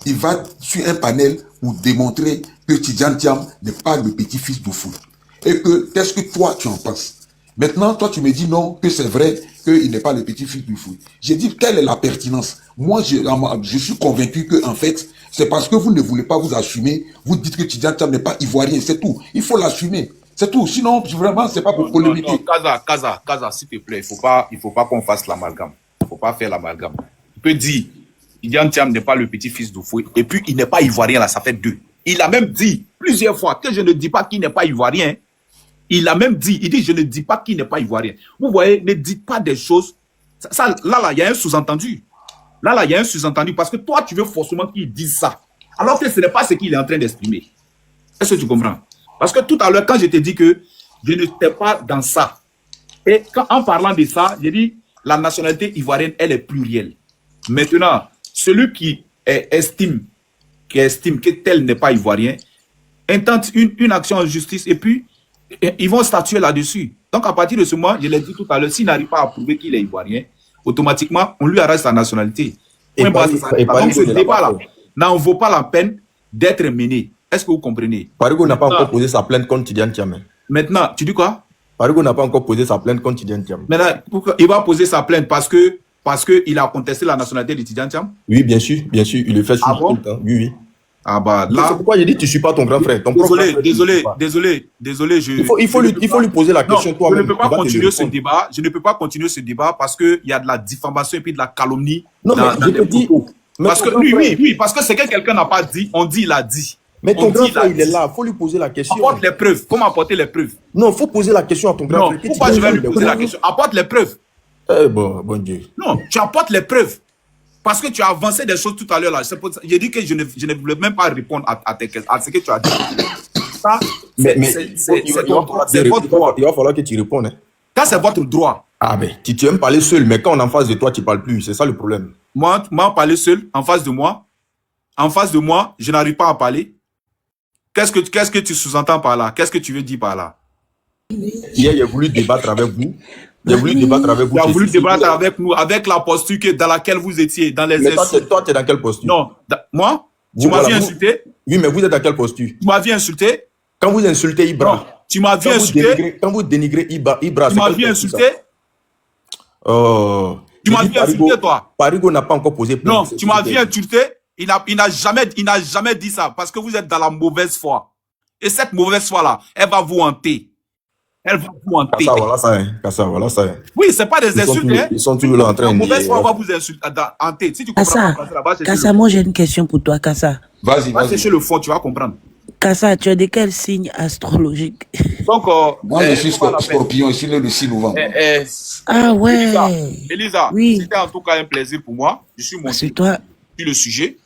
il va sur un panel pour démontrer que Tidjane Thiam n'est pas le petit-fils d'Oufou. Et que, qu'est-ce que toi tu en penses? Maintenant, toi tu me dis non, que c'est vrai qu'il n'est pas le petit-fils d'Oufou. J'ai dit, quelle est la pertinence? Moi, je suis convaincu que, en fait, c'est parce que vous ne voulez pas vous assumer, vous dites que Tidjane Thiam n'est pas ivoirien, c'est tout. Il faut l'assumer. C'est tout. Sinon, vraiment, c'est pas pour polémiquer. Non, Kaza, s'il te plaît, il faut pas qu'on fasse l'amalgame. Il faut pas faire l'amalgame. Tu peux dire, Tidjane Thiam n'est pas le petit-fils d'Oufoué, et puis il n'est pas ivoirien, là, ça fait 2. Il a même dit plusieurs fois que je ne dis pas qu'il n'est pas ivoirien. Il a même dit, il dit, je ne dis pas qu'il n'est pas ivoirien. Vous voyez, ne dites pas des choses. Là, il y a un sous-entendu. Là, il y a un sous-entendu, parce que toi, tu veux forcément qu'il dise ça. Alors que ce n'est pas ce qu'il est en train d'exprimer. Est-ce que tu comprends? Parce que tout à l'heure, quand je t'ai dit que je n'étais pas dans ça, et en parlant de ça, j'ai dit la nationalité ivoirienne, elle est plurielle. Maintenant, celui qui estime que tel n'est pas ivoirien, intente une action en justice et puis ils vont statuer là-dessus. Donc, à partir de ce moment, je l'ai dit tout à l'heure, s'il n'arrive pas à prouver qu'il est ivoirien, automatiquement, on lui arrête sa nationalité. Donc, ce débat-là n'en vaut pas la peine d'être mené. Est-ce que vous comprenez? Parigo n'a pas encore posé sa plainte contre Tidjane Thiam. Maintenant, tu dis quoi? Parigo n'a pas encore posé sa plainte contre Tidjane Thiam. Maintenant, il va poser sa plainte parce que il a contesté la nationalité de Tidjane Thiam? Oui, bien sûr, il le fait tout le temps. Oui. Ah bah là. C'est pourquoi j'ai dit tu suis pas ton grand frère. Désolé. Il faut lui poser la question toi-même. Je ne peux pas continuer ce débat. Je ne peux pas continuer ce débat parce que il y a de la diffamation et puis de la calomnie. Non, mais je te dis. Parce que oui, parce que c'est que quelqu'un n'a pas dit, on dit, il a dit. Mais ton grand frère, il est là, il faut lui poser la question. Apporte les preuves. Comment apporter les preuves? Non, il faut poser la question à ton grand frère. Pourquoi je vais lui poser la question? Apporte les preuves. Bon Dieu. Non, tu apportes les preuves. Parce que tu as avancé des choses tout à l'heure là. J'ai dit que je ne voulais même pas répondre à ce que tu as dit. Ça, c'est votre droit. Il va falloir que tu répondes. Hein. Ça, c'est votre droit. Ah ben, tu aimes parler seul, mais quand on est en face de toi, tu ne parles plus. C'est ça le problème. Moi, parler seul, en face de moi, je n'arrive pas à parler. Qu'est-ce que tu sous-entends par là? Qu'est-ce que tu veux dire par là? Hier, il a voulu débattre avec vous. Il a voulu débattre avec nous, avec la posture dans laquelle vous étiez, dans les insultes. Toi, tu es dans quelle posture? Non, moi, tu m'as vu insulter. Oui, mais vous êtes dans quelle posture? Tu m'as vu insulter. Quand vous insultez Ibra. Non, tu m'as vu insulter. Quand vous dénigrez Ibra, tu m'as vu insulter. Tu m'as vu insulter, toi. Parigo n'a pas encore posé plainte. Non, tu m'as vu insulter. Il n'a jamais dit ça parce que vous êtes dans la mauvaise foi. Et cette mauvaise foi-là, elle va vous hanter. Elle va vous hanter. Voilà ça. Oui, c'est pas des insultes. Ils sont toujours là en train de dire. La mauvaise foi va vous hanter. Si tu comprends pas, Kassa, moi j'ai une question pour toi, Kassa. Vas-y. Va chercher le fond, tu vas comprendre. Kassa, tu es de quel signe astrologique? Donc, moi, je suis scorpion, ici le 6 novembre. Ah ouais. Elisa, oui. C'était en tout cas un plaisir pour moi. Je suis monté sur le sujet.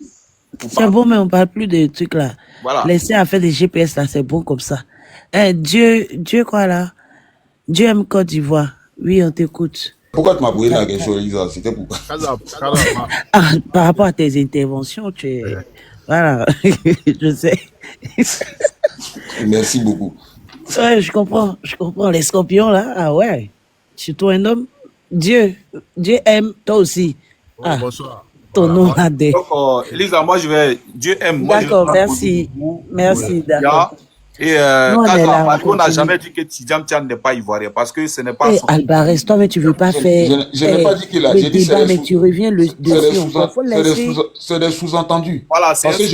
C'est bon, mais on parle plus de trucs là. Voilà. Laissez à faire des GPS là, c'est bon comme ça. Dieu quoi là? Dieu aime Côte d'Ivoire. Oui, on t'écoute. Pourquoi tu m'as posé la question, Elisa? C'était pourquoi? Par rapport à tes interventions, tu es... Voilà, je sais. Merci beaucoup. Ouais, je comprends. Les scorpions là, ah ouais. Surtout un homme. Dieu aime, toi aussi. Bonsoir. Ton nom a des... Donc, Elisa, moi je vais... Dieu aime. D'accord, merci. Merci, d'accord. Et Non, on est là, on on n'a continue. jamais dit que Tidjam Tian n'est pas ivoirien, parce que ce n'est pas son... Alvarez, toi, mais tu veux pas faire Je n'ai pas dit qu'il a. le J'ai dit débat, mais tu reviens dessus. Il faut laisser. c'est des sous-entendus. Voilà, c'est Parce que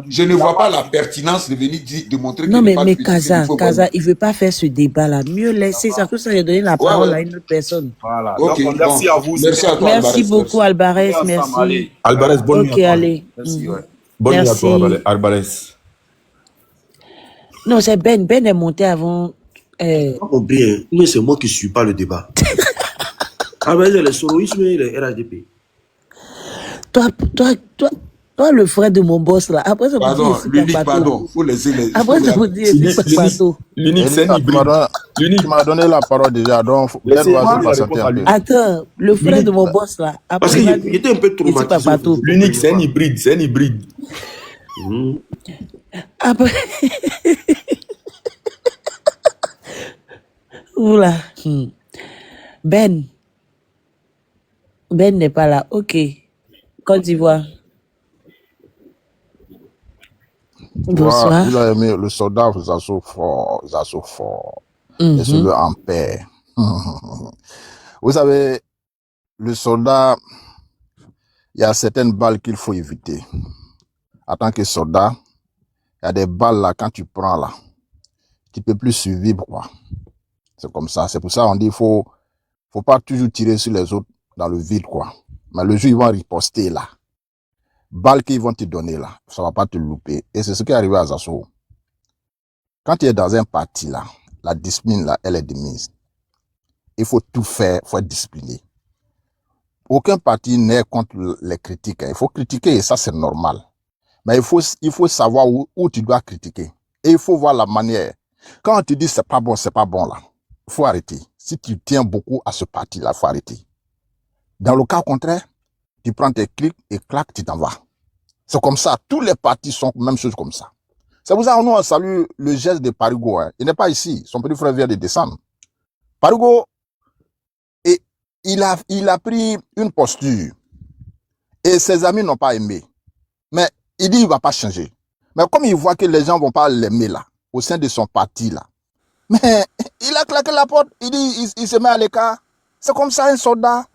je ne vois pas la pertinence de venir de montrer Non, qu'il n'est mais, pas mais critique, Kaza, il veut pas faire ce débat-là. Mieux laisser ça. Tout ça, j'ai donné la parole à une autre personne. Voilà. Ok, Donc, merci à vous. Merci à toi, Merci Alvarez. beaucoup, Alvarez. Merci. Alvarez, bonne nuit à Ok, toi. allez. Merci, ouais. Bonne nuit à toi, Merci. Alvarez. Non, c'est Ben. Ben est monté avant. Pas compris, hein. Mais c'est moi qui suis pas le débat. Alvarez, les soloistes, les RHDP. Toi, le frère de mon boss, là. Après, ça vous dit L'unique, pardon. Faut laisser les... Après, ça vous dit L'unique, c'est un hybride. Tu m'as donné la parole déjà, donc Ben va se patienter un peu. Attends, le frère de mon boss, là. Après, Parce qu'il était un peu traumatisé. L'unique, c'est un hybride, c'est un hybride. Après... Oula. Ben n'est pas là. Ok. Côte d'Ivoire. Bonsoir. Il a aimé le soldat, vous assaut fort. Laissez-le en paix. Vous savez, le soldat, il y a certaines balles qu'il faut éviter. En tant que soldat, il y a des balles là, quand tu prends là, tu peux plus survivre, quoi. C'est comme ça. C'est pour ça qu'on dit faut pas toujours tirer sur les autres dans le vide, quoi. Mais le jour, ils vont riposter là. Balles qu'ils vont te donner là, ça va pas te louper. Et c'est ce qui est arrivé à Zasso. Quand tu es dans un parti là, la discipline là, elle est de mise. Il faut tout faire, il faut être discipliné. Aucun parti n'est contre les critiques. Il faut critiquer et ça c'est normal. Mais il faut savoir où tu dois critiquer. Et il faut voir la manière. Quand on te dit c'est pas bon là, il faut arrêter. Si tu tiens beaucoup à ce parti là, il faut arrêter. Dans le cas contraire, tu prends tes clics et clac, tu t'en vas. C'est comme ça. Tous les partis sont même chose comme ça. C'est pour ça que nous, on salue le geste de Parigo. Hein. Il n'est pas ici. Son petit frère vient de descendre. Parigo, il a pris une posture. Et ses amis n'ont pas aimé. Mais il dit qu'il ne va pas changer. Mais comme il voit que les gens ne vont pas l'aimer là, au sein de son parti là, mais il a claqué la porte. Il dit, il se met à l'écart. C'est comme ça un soldat.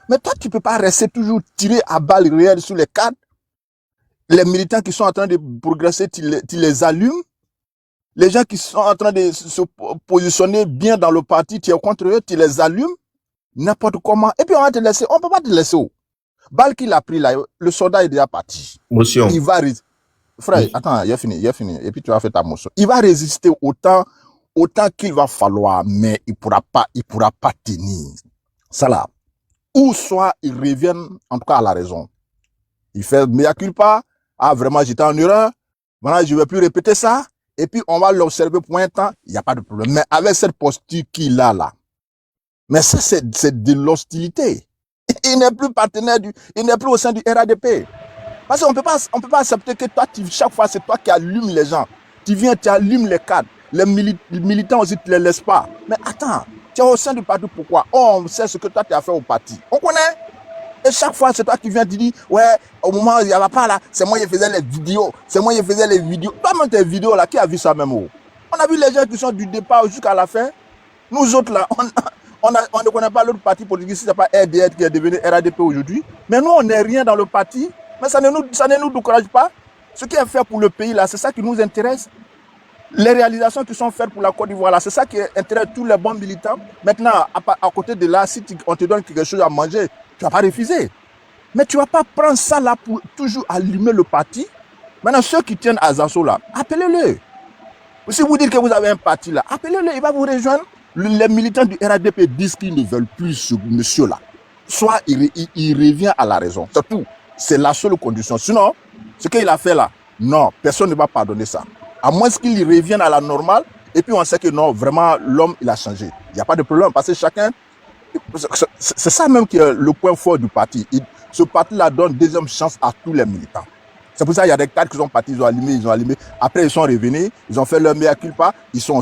Mais toi, tu ne peux pas rester toujours tiré à balles réelles sur les cadres. Les militants qui sont en train de progresser, tu les allumes. Les gens qui sont en train de se positionner bien dans le parti, tu es contre eux, tu les allumes. N'importe comment. Et puis on va te laisser. On ne peut pas te laisser. Balle qu'il a pris là, le soldat est déjà parti. Motion. Il va frère, attends, il a fini. Et puis tu as fait ta motion. Il va résister autant qu'il va falloir, mais il pourra pas tenir. Ça là. Ou soit il reviennent en tout cas à la raison. Il fait mea culpa. Ah, vraiment, j'étais en erreur. Voilà, je ne vais plus répéter ça. Et puis, on va l'observer pour un temps. Il n'y a pas de problème. Mais avec cette posture qu'il a là, mais ça, c'est de l'hostilité. Il n'est plus partenaire il n'est plus au sein du RADP. Parce qu'on peut pas accepter que toi, chaque fois, c'est toi qui allumes les gens. Tu viens, tu allumes les cadres. Les militants aussi, tu ne les laisses pas. Mais attends, tu es au sein du parti, pourquoi? On sait ce que toi, tu as fait au parti. On connaît. Et chaque fois, c'est toi qui viens, tu dis, ouais, au moment où il n'y avait pas là, c'est moi qui faisais les vidéos. Toi-même, tes vidéos là, qui a vu ça même? On a vu les gens qui sont du départ jusqu'à la fin. Nous autres là, on ne connaît pas l'autre parti politique, si ce n'est pas RDR qui est devenu RADP aujourd'hui. Mais nous, on n'est rien dans le parti. Mais ça ne nous décourage pas. Ce qui est fait pour le pays là, c'est ça qui nous intéresse. Les réalisations qui sont faites pour la Côte d'Ivoire là, c'est ça qui intéresse tous les bons militants. Maintenant, à côté de là, si on te donne quelque chose à manger, tu ne vas pas refuser. Mais tu ne vas pas prendre ça là pour toujours allumer le parti. Maintenant, ceux qui tiennent à Zasso là, appelez-le. Si vous dites que vous avez un parti là, appelez-le, il va vous rejoindre. Les militants du RADP disent qu'ils ne veulent plus ce monsieur là. Soit il revient à la raison. C'est tout. C'est la seule condition. Sinon, ce qu'il a fait là, non, personne ne va pardonner ça. À moins qu'il revienne à la normale, et puis on sait que non, vraiment, l'homme, il a changé. Il n'y a pas de problème, parce que chacun... C'est ça même qui est le point fort du parti. Ce parti-là donne deuxième chance à tous les militants. C'est pour ça qu'il y a des cadres qui sont partis, ils ont allumé. Après, ils sont revenus, ils ont fait leur mea culpa, ils sont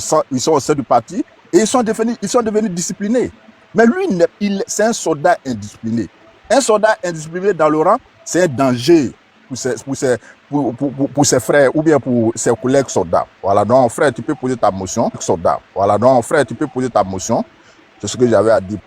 au sein du parti, et ils sont devenus disciplinés. Mais lui, c'est un soldat indiscipliné. Un soldat indiscipliné dans le rang, c'est un danger. pour ses frères ou bien pour ses collègues soldats. Voilà, donc frère, tu peux poser ta motion. Soldat. Voilà, donc frère, tu peux poser ta motion. C'est ce que j'avais à dire.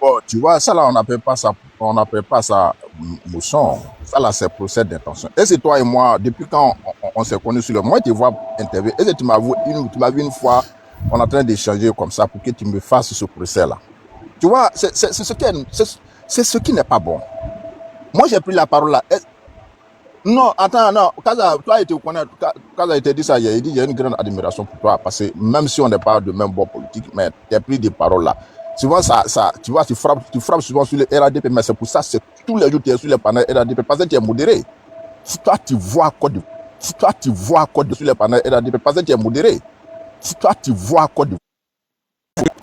Bon, tu vois, ça là, on n'appelle pas ça motion. Ça là, c'est procès d'intention. Et c'est toi et moi, depuis quand on s'est connus sur le... Moi, tu vois interview. Et tu m'as vu une fois, on est en train d'échanger comme ça pour que tu me fasses ce procès-là. Tu vois, c'est ce qui n'est pas bon. Moi, j'ai pris la parole là. Non, attends, non. Kaza, toi, tu connais, Kaza, il t'a dit ça hier. Il dit, il y a une grande admiration pour toi. Parce que même si on n'est pas de même bord politique, mais tu as pris des paroles là. Tu vois, tu vois, tu frappes souvent sur le RADP, mais c'est pour ça, c'est tous les jours tu es sur les panneaux RADP, parce que tu es modéré. Si toi, tu vois quoi sur les panneaux RADP, parce que tu es modéré. Si toi, tu vois quoi de